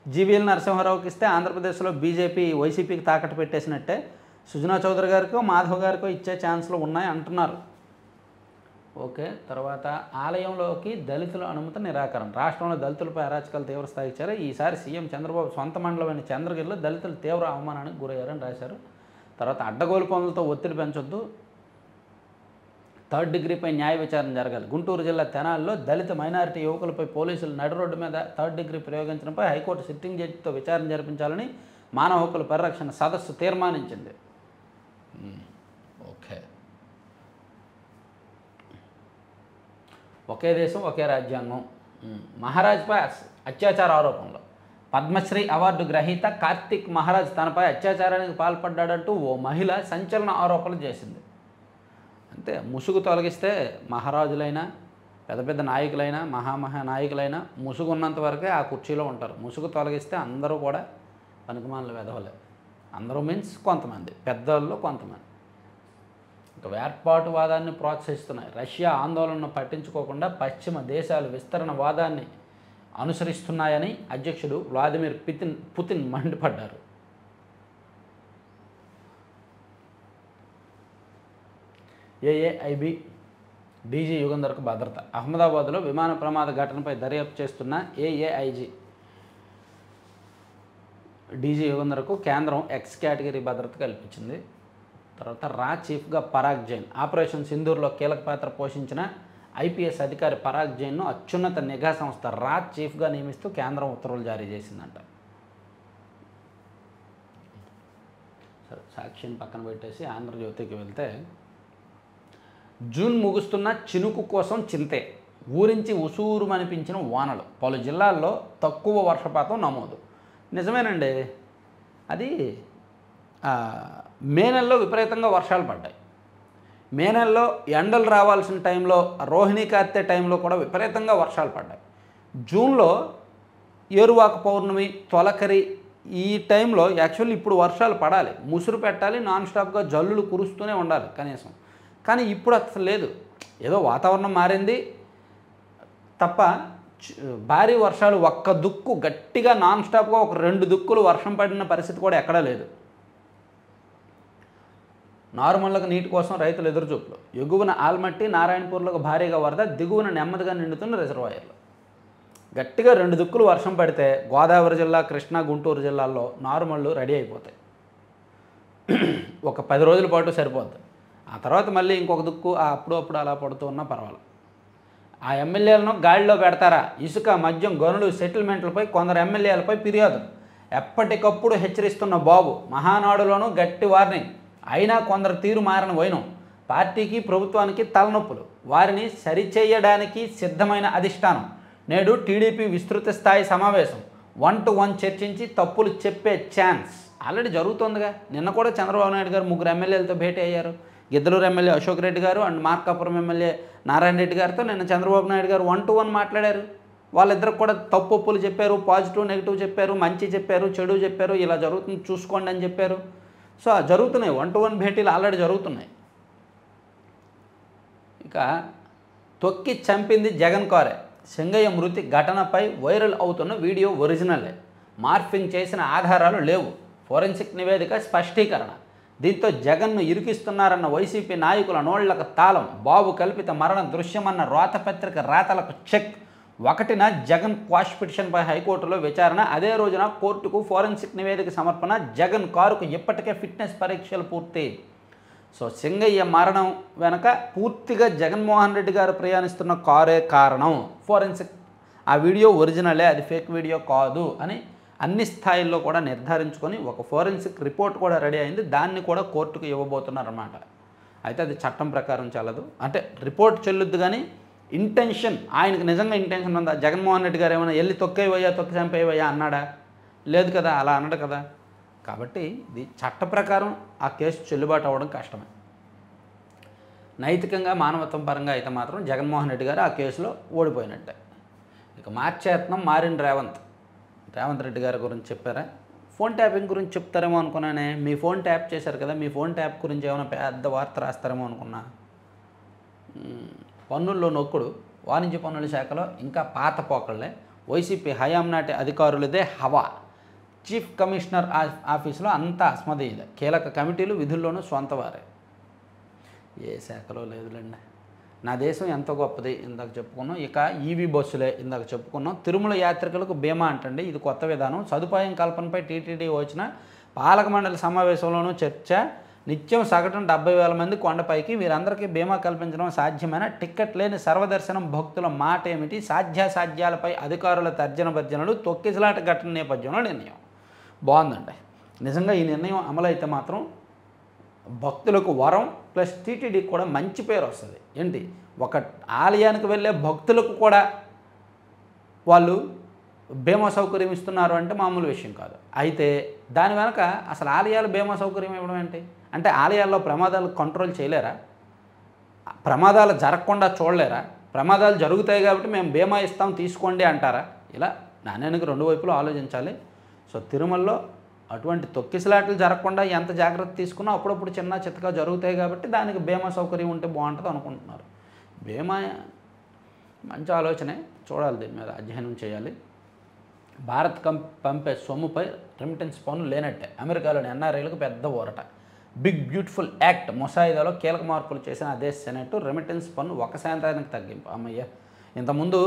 జీవీఎల్ నరసింహారావుకి ఇస్తే ఆంధ్రప్రదేశ్లో బీజేపీ వైసీపీకి తాకట్టు పెట్టేసినట్టే. సుజనా చౌదరి గారికో మాధవ్ గారికో ఇచ్చే ఛాన్స్లు ఉన్నాయి అంటున్నారు. ఓకే, తర్వాత ఆలయంలోకి దళితుల అనుమతి నిరాకరణ. రాష్ట్రంలో దళితులపై అరాచకాలు తీవ్ర స్థాయికి చేరారు. ఈసారి సీఎం చంద్రబాబు సొంత మండలమైన చంద్రగిరిలో దళితులు తీవ్ర అవమానానికి గురయ్యారని రాశారు. తర్వాత అడ్డగోలు పనులతో ఒత్తిడి పెంచొద్దు, 3rd డిగ్రీపై న్యాయ విచారణ జరగాలి. గుంటూరు జిల్లా తెనాలిలో దళిత మైనారిటీ యువకులపై పోలీసులు నడి రోడ్డు మీద 3rd డిగ్రీ ప్రయోగించడంపై హైకోర్టు సిట్టింగ్ జడ్జితో విచారణ జరిపించాలని మానవ హక్కుల పరిరక్షణ సదస్సు తీర్మానించింది. ఓకే, ఒకే దేశం ఒకే రాజ్యాంగం. మహారాజ్పై అత్యాచార ఆరోపణలు. పద్మశ్రీ అవార్డు గ్రహీత కార్తిక్ మహారాజ్ తనపై అత్యాచారానికి పాల్పడ్డాడంటూ ఓ మహిళ సంచలన ఆరోపణలు చేసింది. అంతే, ముసుగు తొలగిస్తే మహారాజులైనా, పెద్ద పెద్ద నాయకులైనా, మహానాయకులైనా ముసుగు ఉన్నంత వరకే ఆ కుర్చీలో ఉంటారు. ముసుగు తొలగిస్తే అందరూ కూడా పనికిమాలిన వెధవలే. అందరూ మీన్స్ కొంతమంది, పెద్దవాళ్ళు కొంతమంది. ఇంకా వేర్పాటువాదాన్ని ప్రోత్సహిస్తున్నాయి. రష్యా ఆందోళనను పట్టించుకోకుండా పశ్చిమ దేశాలు విస్తరణ వాదాన్ని అనుసరిస్తున్నాయని అధ్యక్షుడు వ్లాదిమిర్ పుతిన్ మండిపడ్డారు. ఏఏఐబి డీజీ యుగంధర్కు భద్రత. అహ్మదాబాద్లో విమాన ప్రమాద ఘటనపై దర్యాప్తు చేస్తున్న ఏఏఐజీ డీజీ యుగంధర్కు కేంద్రం ఎక్స్ కేటగిరీ భద్రత కల్పించింది. తర్వాత రా చీఫ్గా పరాగ్ జైన్. ఆపరేషన్ సింధూర్లో కీలక పాత్ర పోషించిన ఐపీఎస్ అధికారి పరాగ్ జైన్ను అత్యున్నత నిఘా సంస్థ రా చీఫ్గా నియమిస్తూ కేంద్రం ఉత్తర్వులు జారీ చేసిందంట. సరే, సాక్షిని పక్కన పెట్టేసి ఆంధ్రజ్యోతికి వెళ్తే, జూన్ ముగుస్తున్న చినుకు కోసం చింతే, ఊరించి ఉసూరుమనిపించిన వానలు, పలు జిల్లాల్లో తక్కువ వర్షపాతం నమోదు. నిజమేనండి, అది మే నెలలో విపరీతంగా వర్షాలు పడ్డాయి. మే నెలలో ఎండలు రావాల్సిన టైంలో, రోహిణీ కార్తె టైంలో కూడా విపరీతంగా వర్షాలు పడ్డాయి. జూన్లో ఏరువాక పౌర్ణమి, తొలకరి ఈ టైంలో యాక్చువల్లీ ఇప్పుడు వర్షాలు పడాలి, ముసురు పెట్టాలి, నాన్ స్టాప్గా జల్లులు కురుస్తూనే ఉండాలి కనీసం. కానీ ఇప్పుడు అసలు లేదు. ఏదో వాతావరణం మారింది తప్ప భారీ వర్షాలు ఒక్క దుక్కు గట్టిగా నాన్ స్టాప్గా ఒక 2 దుక్కులు వర్షం పడిన పరిస్థితి కూడా ఎక్కడా లేదు. నార్మల్గా నీటి కోసం రైతులు ఎదురుచూపులు. ఎగువన ఆల్మట్టి, నారాయణపూర్లకు భారీగా వరద, దిగువన నెమ్మదిగా నిండుతున్న రిజర్వాయర్లు. గట్టిగా 2 దుక్కులు వర్షం పడితే గోదావరి జిల్లా, కృష్ణా, గుంటూరు జిల్లాల్లో నార్మల్లు రెడీ అయిపోతాయి. ఒక 10 రోజుల పాటు సరిపోద్ది. ఆ తర్వాత మళ్ళీ ఇంకొక దుక్కు అప్పుడు అలా పడుతూ ఉన్నా పర్వాలేదు. ఆ ఎమ్మెల్యేలను గాడిలో పెడతారా? ఇసుక, మద్యం, గనులు, సెటిల్మెంట్లపై కొందరు ఎమ్మెల్యేలపై ఫిర్యాదులు. ఎప్పటికప్పుడు హెచ్చరిస్తున్న బాబు. మహానాడులోనూ గట్టి వార్నింగ్. అయినా కొందరు తీరు మారని వైనం. పార్టీకి, ప్రభుత్వానికి తలనొప్పులు. వారిని సరిచేయడానికి సిద్ధమైన అధిష్టానం. నేడు టీడీపీ విస్తృత స్థాయి సమావేశం. 1-to-1 చర్చించి తప్పులు చెప్పే ఛాన్స్ ఆల్రెడీ జరుగుతోందిగా. నిన్న కూడా చంద్రబాబు నాయుడు గారు 3 ఎమ్మెల్యేలతో భేటీ అయ్యారు. గిద్దలూరు ఎమ్మెల్యే అశోక్ రెడ్డి గారు అండ్ మార్కాపురం ఎమ్మెల్యే నారాయణ రెడ్డి గారితో నిన్న చంద్రబాబు నాయుడు గారు 1-to-1 మాట్లాడారు. వాళ్ళిద్దరికి కూడా తప్పులు చెప్పారు, పాజిటివ్ నెగిటివ్ చెప్పారు, మంచి చెప్పారు, చెడు చెప్పారు, ఇలా జరుగుతుంది చూసుకోండి అని చెప్పారు. సో జరుగుతున్నాయి, 1-to-1 భేటీలు ఆల్రెడీ జరుగుతున్నాయి. ఇక తొక్కి చంపింది జగన్ కారే. సింగయ్య మృతి ఘటనపై వైరల్ అవుతున్న వీడియో ఒరిజినలే. మార్ఫింగ్ చేసిన ఆధారాలు లేవు. ఫోరెన్సిక్ నివేదిక స్పష్టీకరణ. దీంతో జగన్ను ఇరికిస్తున్నారన్న వైసీపీ నాయకుల నోళ్లకు తాళం. బాబు కల్పిత మరణ దృశ్యమన్న రాతపత్రిక రాతలకు చెక్. 1న జగన్ క్వాష్ పిటిషన్పై హైకోర్టులో విచారణ. అదే రోజున కోర్టుకు ఫోరెన్సిక్ నివేదిక సమర్పణ. జగన్ కారుకు ఇప్పటికే ఫిట్నెస్ పరీక్షలు పూర్తి. సో సింగయ్య మరణం వెనక పూర్తిగా జగన్మోహన్ రెడ్డి గారు ప్రయాణిస్తున్న కారే కారణం. ఫోరెన్సిక్ ఆ వీడియో ఒరిజినలే, అది ఫేక్ వీడియో కాదు అని అన్ని స్థాయిల్లో కూడా నిర్ధారించుకొని ఒక ఫోరెన్సిక్ రిపోర్ట్ కూడా రెడీ అయింది. దాన్ని కూడా కోర్టుకు ఇవ్వబోతున్నారన్నమాట. అయితే అది చట్టం ప్రకారం చెల్లదు. అంటే రిపోర్ట్ చెల్లుద్దు, కానీ ఇంటెన్షన్, ఆయనకు నిజంగా ఇంటెన్షన్ ఉందా? జగన్మోహన్ రెడ్డి గారు ఏమైనా వెళ్ళి తొక్కేవయ్యా, తొక్కి చంపేవయ్యా అన్నాడా? లేదు కదా, అలా అన్నాడు కదా. కాబట్టి ఇది చట్ట ప్రకారం ఆ కేసు చెల్లుబాటు అవ్వడం కష్టమే. నైతికంగా, మానవత్వం పరంగా అయితే మాత్రం జగన్మోహన్ రెడ్డి గారు ఆ కేసులో ఓడిపోయినట్టే. ఇక మార్చేతనం మారిన రేవంత్ రెడ్డి గారి గురించి చెప్పారా? ఫోన్ ట్యాపింగ్ గురించి చెప్తారేమో అనుకున్నానే. మీ ఫోన్ ట్యాప్ చేశారు కదా, మీ ఫోన్ ట్యాప్ గురించి ఏమైనా పెద్ద వార్త రాస్తారేమో అనుకున్నా. పన్నుల్లో నొక్కుడు. వాణిజ్య పన్నుల శాఖలో ఇంకా పాత పోకళ్ళే. వైసీపీ హయాం నాటి అధికారులదే హవా. చీఫ్ కమిషనర్ ఆఫీసులో అంతా అస్మదీయులే. కీలక కమిటీలు విధుల్లోనూ సొంతవారే. ఏ శాఖలో లేదులేండి. నా దేశం ఎంతో గొప్పది ఇందాక చెప్పుకున్నాం. ఇక ఈవీ బస్సులే ఇందాక చెప్పుకున్నాం. తిరుమల యాత్రికులకు బీమా అంటండి, ఇది కొత్త విధానం. సదుపాయం కల్పనపై టీటీడీ వచ్చిన పాలక మండలి సమావేశంలోనూ చర్చ. నిత్యం సగటున 70,000 మంది కొండపైకి. వీరందరికీ బీమా కల్పించడం సాధ్యమైన టిక్కెట్ లేని సర్వదర్శనం భక్తుల మాట ఏమిటి? సాధ్యాసాధ్యాలపై అధికారుల తర్జన భర్జనలు. తొక్కిసలాట ఘటన నేపథ్యంలో నిర్ణయం. బాగుందండి. నిజంగా ఈ నిర్ణయం అమలైతే మాత్రం భక్తులకు వరం, ప్లస్ టీటీడీకి కూడా మంచి పేరు వస్తుంది. ఏంటి, ఒక ఆలయానికి వెళ్ళే భక్తులకు కూడా వాళ్ళు బీమా సౌకర్యం ఇస్తున్నారు అంటే మామూలు విషయం కాదు. అయితే దాని వెనక అసలు ఆలయాలు బీమా సౌకర్యం ఇవ్వడం ఏంటి అంటే, ఆలయాల్లో ప్రమాదాలు కంట్రోల్ చేయలేరా? ప్రమాదాలు జరగకుండా చూడలేరా? ప్రమాదాలు జరుగుతాయి కాబట్టి మేము బీమా ఇస్తాం తీసుకోండి అంటారా? ఇలా నాణ్యానికి 2 వైపులు ఆలోచించాలి. సో తిరుమలలో అటువంటి తొక్కిసలాటలు జరగకుండా ఎంత జాగ్రత్త తీసుకున్నా అప్పుడప్పుడు చిన్న చిత్తగా జరుగుతాయి కాబట్టి దానికి బీమా సౌకర్యం ఉంటే బాగుంటుంది అనుకుంటున్నారు. బీమా మంచి ఆలోచనే, చూడాలి, దీని మీద అధ్యయనం చేయాలి. భారత్ పంపే సొమ్ముపై రెమిటెన్స్ పన్ను లేనట్టే. అమెరికాలోని ఎన్ఆర్ఐలకు పెద్ద ఊరట. బిగ్ బ్యూటిఫుల్ యాక్ట్ ముసాయిదాలో కీలక మార్పులు చేసిన అదే సెనెట్ రెమిటెన్స్ పన్ను 1% తగ్గింపు. అమ్మయ్య, ఇంతకుముందు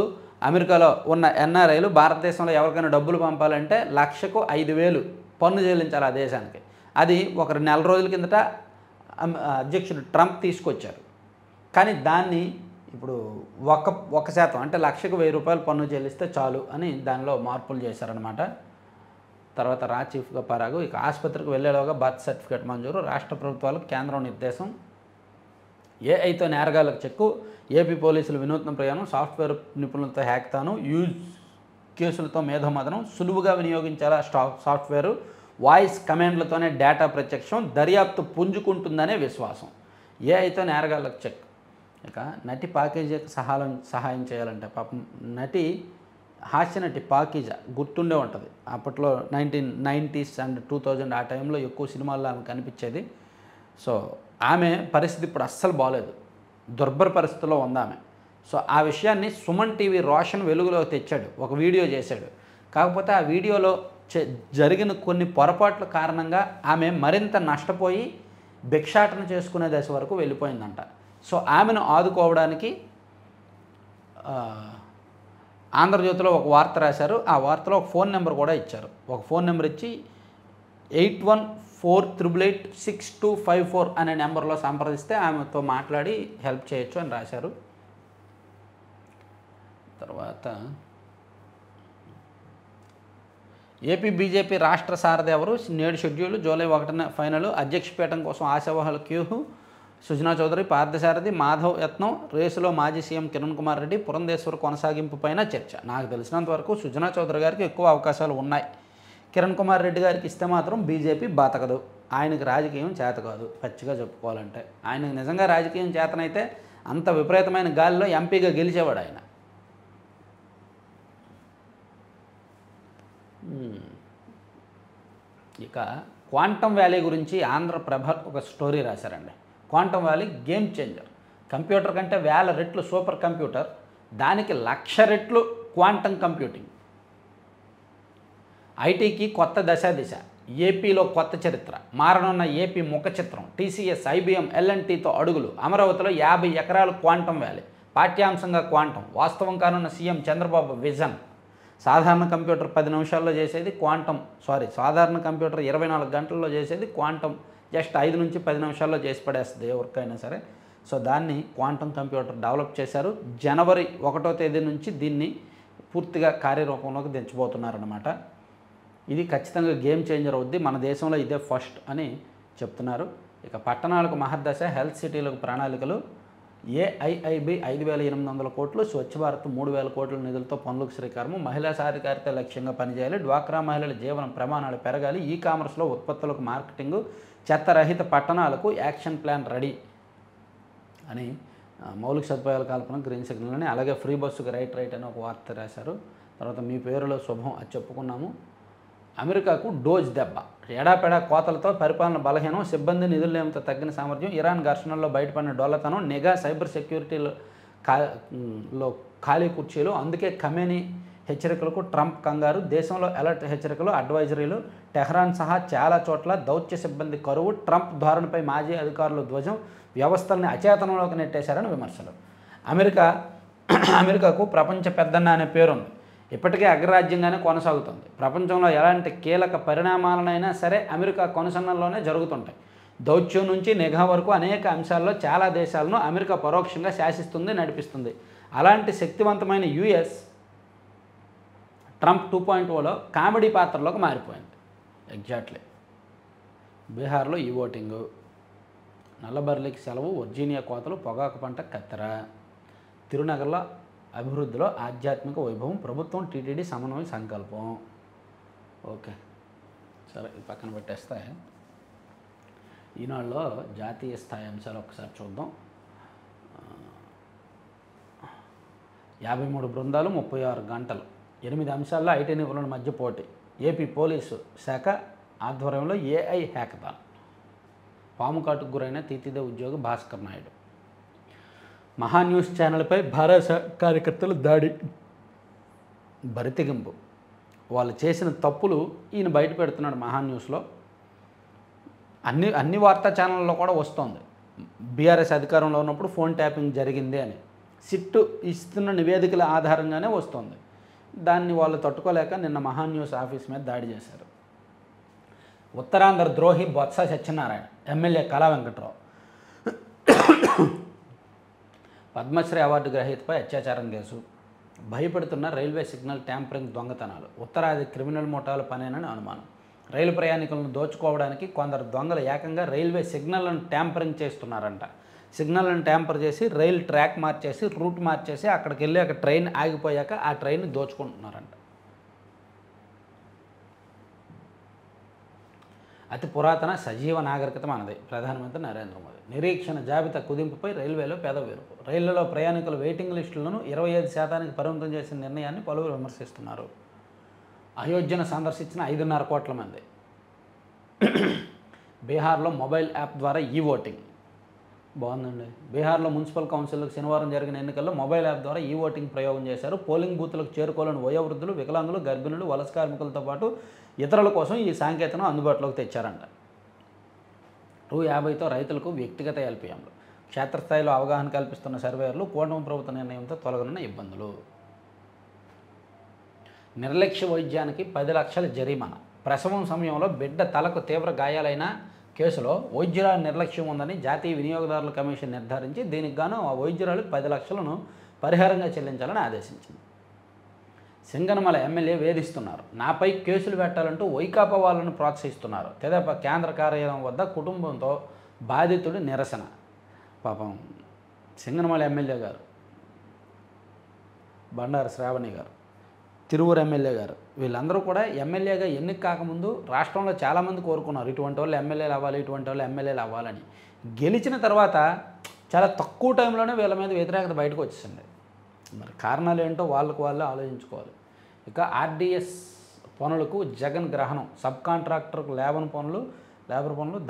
అమెరికాలో ఉన్న ఎన్ఆర్ఐలు భారతదేశంలో ఎవరికైనా డబ్బులు పంపాలంటే 1,00,000కు 5,000 పన్ను చెల్లించాలి ఆ దేశానికి. అది ఒక నెల రోజుల కిందట అధ్యక్షుడు ట్రంప్ తీసుకొచ్చారు. కానీ దాన్ని ఇప్పుడు 1% అంటే లక్షకు ₹1000 పన్ను చెల్లిస్తే చాలు అని దానిలో మార్పులు చేశారనమాట. తర్వాత చీఫ్గా పరాగు. ఇక ఆసుపత్రికి వెళ్ళేలోగా బర్త్ సర్టిఫికేట్ మంజూరు. రాష్ట్ర ప్రభుత్వాలకు కేంద్రం నిర్దేశం. ఏఐతో నేరగాళ్లకు చెక్కు. ఏపీ పోలీసులు వినూత్న ప్రయాణం. సాఫ్ట్వేర్ నిపుణులతో హ్యాక్తాను. యూజ్ కేసులతో మేధోమథనం. సులువుగా వినియోగించాలా సాఫ్ట్వేరు. వాయిస్ కమాండ్లతోనే డేటా ప్రత్యక్షం. దర్యాప్తు పుంజుకుంటుందనే విశ్వాసం. ఏఐతో నేరగాళ్లకు చెక్. ఇక నటి పాకీజాకి సహాయం చేయాలంటే పాపం హాస్య నటి పాకీజ గుర్తుండే ఉంటుంది. అప్పట్లో 1990s అండ్ 2000 ఆ టైంలో ఎక్కువ సినిమాల్లో ఆమె కనిపించేది. సో ఆమె పరిస్థితి ఇప్పుడు అస్సలు బాగలేదు, దుర్భర పరిస్థితిలో ఉంది ఆమె. సో ఆ విషయాన్ని సుమన్ టీవీ రోషన్ వెలుగులోకి తెచ్చాడు, ఒక వీడియో చేశాడు. కాకపోతే ఆ వీడియోలో జరిగిన కొన్ని పొరపాట్ల కారణంగా ఆమె మరింత నష్టపోయి భిక్షాటన చేసుకునే దశ వరకు వెళ్ళిపోయిందంట. సో ఆమెను ఆదుకోవడానికి ఆంధ్రజ్యోతిలో ఒక వార్త రాశారు. ఆ వార్తలో ఒక ఫోన్ నెంబర్ కూడా ఇచ్చారు. ఒక ఫోన్ నెంబర్ ఇచ్చి 8148886254 అనే నెంబర్లో సంప్రదిస్తే ఆమెతో మాట్లాడి హెల్ప్ చేయొచ్చు అని రాశారు. తర్వాత ఏపీ బీజేపీ రాష్ట్ర సారథి ఎవరు? నేడు షెడ్యూల్. July 1న final. అధ్యక్ష పీఠం కోసం ఆశావహుల క్యూహు. సుజనా చౌదరి, పార్థసారథి, మాధవ్ యత్నం. రేసులో మాజీ సీఎం కిరణ్ కుమార్ రెడ్డి. పురంధేశ్వర్ కొనసాగింపు పైన చర్చ. నాకు తెలిసినంత వరకు సుజనా చౌదరి గారికి ఎక్కువ అవకాశాలు ఉన్నాయి. కిరణ్ కుమార్ రెడ్డి గారికి ఇస్తే మాత్రం బీజేపీ బతకదు. ఆయనకి రాజకీయం చేత కాదు, పచ్చిగా చెప్పుకోవాలంటే. ఆయనకు నిజంగా రాజకీయం చేతనైతే అంత విపరీతమైన గాలిలో ఎంపీగా గెలిచేవాడు ఆయన. ఇక క్వాంటమ్ వ్యాలీ గురించి ఆంధ్రప్రభ ఒక స్టోరీ రాశారండి. Quantum valley game changer. Computer కంటే 1000 రెట్లు సూపర్ కంప్యూటర్, దానికి 1,00,000 రెట్లు క్వాంటమ్ కంప్యూటింగ్. ఐటీకి కొత్త దిశ. ఏపీలో కొత్త చరిత్ర. మారనున్న ఏపీ ముఖ చిత్రం. టీసీఎస్, ఐబీఎం, ఎల్ఎన్టీతో అడుగులు. అమరావతిలో 50 ఎకరాలు క్వాంటమ్ వ్యాలీ. పాఠ్యాంశంగా క్వాంటమ్. వాస్తవం కానున్న సీఎం చంద్రబాబు విజన్. సాధారణ కంప్యూటర్ 10 నిమిషాల్లో చేసేది సాధారణ కంప్యూటర్ 24 గంటల్లో చేసేది క్వాంటమ్ జస్ట్ 5 నుంచి 10 నిమిషాల్లో చేసి పడేస్తుంది ఏ వర్క్ అయినా సరే. సో దాన్ని క్వాంటమ్ కంప్యూటర్ డెవలప్ చేశారు. జనవరి 1వ తేదీ నుంచి దీన్ని పూర్తిగా కార్యరూపంలోకి దించబోతున్నారన్నమాట. ఇది ఖచ్చితంగా గేమ్ చేంజర్ అవుద్ది. మన దేశంలో ఇదే ఫస్ట్ అని చెప్తున్నారు. ఇక పట్టణాలకు మహర్దశ. హెల్త్ సిటీలకు ప్రణాళికలు. ఏఐఐబి 5,800 కోట్లు. స్వచ్ఛ భారత్ 3,000 కోట్ల నిధులతో పనులకు శ్రీకారం. మహిళా సాధికారిత లక్ష్యంగా పనిచేయాలి. డ్వాక్రా మహిళల జీవన ప్రమాణాలు పెరగాలి. ఈ కామర్స్లో ఉత్పత్తులకు మార్కెటింగు. చెత్తరహిత పట్టణాలకు యాక్షన్ ప్లాన్ రెడీ అని మౌలిక సదుపాయాల కల్పన, గ్రీన్ సిగ్నల్ అని, అలాగే ఫ్రీ బస్సుకు రైట్ అని ఒక వార్త రాశారు. తర్వాత మీ పేరులో శుభం అది చెప్పుకున్నాము. అమెరికాకు డోజ్ దెబ్బ. ఎడాపెడా కోతలతో పరిపాలన బలహీనం. సిబ్బంది నిధులేమితో తగ్గిన సామర్థ్యం. ఇరాన్ ఘర్షణల్లో బయటపడిన డొల్లతనం. నిఘా, సైబర్ సెక్యూరిటీలో ఖాళీ కుర్చీలు. అందుకే ఖమేనీ హెచ్చరికలకు ట్రంప్ కంగారు. దేశంలో అలర్ట్ హెచ్చరికలు, అడ్వైజరీలు. టెహ్రాన్ సహా చాలా చోట్ల దౌత్య సిబ్బంది కరువు. ట్రంప్ ధోరణిపై మాజీ అధికారులు ధ్వజం. వ్యవస్థల్ని అచేతనంలోకి నెట్టేశారని విమర్శలు. అమెరికాకు ప్రపంచ పెద్దన్న అనే పేరుంది. ఇప్పటికే అగ్రరాజ్యంగానే కొనసాగుతుంది. ప్రపంచంలో ఎలాంటి కీలక పరిణామాలనైనా సరే అమెరికా కొనసాగంలోనే జరుగుతుంటాయి. దౌత్యం నుంచి నిఘా వరకు అనేక అంశాల్లో చాలా దేశాలను అమెరికా పరోక్షంగా శాసిస్తుంది, నడిపిస్తుంది. అలాంటి శక్తివంతమైన యుఎస్ ట్రంప్ 2.0లో కామెడీ పాత్రలోకి మారిపోయింది. ఎగ్జాక్ట్లీ. బీహార్లో ఈ ఓటింగు. నల్లబర్లికి సెలవు. వర్జీనియా కోతలు. పొగాకు పంట కత్తెర. తిరునగర్లో అభివృద్ధిలో ఆధ్యాత్మిక వైభవం. ప్రభుత్వం టీటీడీ సమన్వయ సంకల్పం. ఓకే, సరే పక్కన పెట్టేస్తే ఈనాడులో జాతీయ స్థాయి అంశాలు ఒకసారి చూద్దాం. 53 బృందాలు 36 గంటలు. 8 అంశాల్లో ఐటీ నిపుణుల మధ్య పోటీ. ఏపీ పోలీసు శాఖ ఆధ్వర్యంలో ఏఐ హ్యాకథాన్. పాము కాటుకు గురైన తీతిదే ఉద్యోగి భాస్కర్ నాయుడు. మహాన్యూస్ ఛానల్పై భారత కార్యకర్తలు దాడి. బరితెగింపు. వాళ్ళు చేసిన తప్పులు ఈయన బయట పెడుతున్నాడు మహాన్యూస్లో. అన్ని వార్తా ఛానళ్ళలో కూడా వస్తుంది. బీఆర్ఎస్ అధికారంలో ఉన్నప్పుడు ఫోన్ ట్యాపింగ్ జరిగింది అని సిట్టు ఇస్తున్న నివేదికల ఆధారంగానే వస్తుంది. దాన్ని వాళ్ళు తట్టుకోలేక నిన్న మహాన్యూస్ ఆఫీస్ మీద దాడి చేశారు. ఉత్తరాంధ్ర ద్రోహి బొత్స సత్యనారాయణ. ఎమ్మెల్యే కళా వెంకట్రావు. పద్మశ్రీ అవార్డు గ్రహీతపై అత్యాచారం కేసు, భయపెడుతున్న రైల్వే సిగ్నల్ ట్యాంపరింగ్ దొంగతనాలు, ఉత్తరాది క్రిమినల్ ముఠాల పనేనని అనుమానం. రైలు ప్రయాణికులను దోచుకోవడానికి కొందరు దొంగలు ఏకంగా రైల్వే సిగ్నల్లను ట్యాంపరింగ్ చేస్తున్నారంట. సిగ్నల్లను ట్యాంపర్ చేసి రైలు ట్రాక్ మార్చేసి రూట్ మార్చేసి అక్కడికి వెళ్ళి అక్కడ ట్రైన్ ఆగిపోయాక ఆ ట్రైన్ దోచుకుంటున్నారంట. అతి పురాతన సజీవ నాగరికత మనది. ప్రధానమంత్రి నరేంద్ర మోదీ. నిరీక్షణ జాబితా కుదింపుపై రైల్వేలో పెదవిరుపు. రైళ్లలో ప్రయాణికుల వెయిటింగ్ లిస్టులను 25% పరిమితం చేసిన నిర్ణయాన్ని పలువురు విమర్శిస్తున్నారు. అయోధ్యను సందర్శించిన 5.5 కోట్ల మంది. బీహార్లో మొబైల్ యాప్ ద్వారా ఓటింగ్ బాగుందండి. బీహార్లో మున్సిపల్ కౌన్సిల్కి శనివారం జరిగిన ఎన్నికల్లో మొబైల్ యాప్ ద్వారా ఓటింగ్ ప్రయోగం చేశారు. పోలింగ్ బూత్లకు చేరుకోలేని వయోవృద్ధులు, వికలాంగులు, గర్భిణులు, వలస కార్మికులతో పాటు ఇతరుల కోసం ఈ సాంకేతికను అందుబాటులోకి తెచ్చారంట. రూ. 50తో రైతులకు వ్యక్తిగత ఎల్పీఎంలు. క్షేత్రస్థాయిలో అవగాహన కల్పిస్తున్న సర్వేయర్లు. కూటమి ప్రభుత్వ నిర్ణయంతో తొలగనున్న ఇబ్బందులు. నిర్లక్ష్య వైద్యానికి 10 లక్షల జరిమానా. ప్రసవం సమయంలో బిడ్డ తలకు తీవ్ర గాయాలైన కేసులో వైద్యురాలు నిర్లక్ష్యం ఉందని జాతీయ వినియోగదారుల కమిషన్ నిర్ధారించి దీనికి గాను ఆ వైద్యురాలు 10 లక్షలను పరిహారంగా చెల్లించాలని ఆదేశించింది. సింగనమల ఎమ్మెల్యే వేధిస్తున్నారు. నాపై కేసులు పెట్టాలంటూ వైకాపా వాళ్ళను ప్రోత్సహిస్తున్నారు. తెదేపా కేంద్ర కార్యాలయం వద్ద కుటుంబంతో బాధితుడు నిరసన. పాపం సింగనమల ఎమ్మెల్యే గారు, బండారు శ్రావణి గారు, తిరువురు ఎమ్మెల్యే గారు, వీళ్ళందరూ కూడా ఎమ్మెల్యేగా ఎన్నిక కాకముందు రాష్ట్రంలో చాలామంది కోరుకున్నారు ఇటువంటి వాళ్ళు ఎమ్మెల్యేలు అవ్వాలి, ఇటువంటి వాళ్ళు ఎమ్మెల్యేలు అవ్వాలని. గెలిచిన తర్వాత చాలా తక్కువ టైంలోనే వీళ్ళ మీద వ్యతిరేకత బయటకు వచ్చేసింది. మరి కారణాలు ఏంటో వాళ్ళకు వాళ్ళే ఆలోచించుకోవాలి. ఇక ఆర్డీఎస్ పనులకు జగన్ గ్రహణం. సబ్ కాంట్రాక్టర్కు లేబర్ పనులు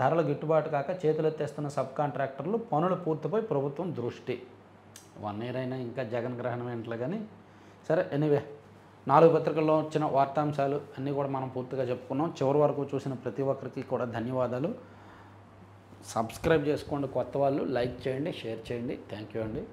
ధరలు గిట్టుబాటు కాక చేతులెత్తేస్తున్న సబ్ కాంట్రాక్టర్లు పనుల పూర్తిపై ప్రభుత్వం దృష్టి. 1 year అయినా ఇంకా జగన్ గ్రహణం ఏంట్లో కానీ సరే. ఎనీవే 4 పత్రికల్లో వచ్చిన వార్తాంశాలు అన్నీ కూడా మనం పూర్తిగా చెప్పుకున్నాం. చివరి వరకు చూసిన ప్రతి ఒక్కరికి కూడా ధన్యవాదాలు. సబ్స్క్రైబ్ చేసుకోండి కొత్త వాళ్ళు, లైక్ చేయండి, షేర్ చేయండి. థ్యాంక్ యూ అండి.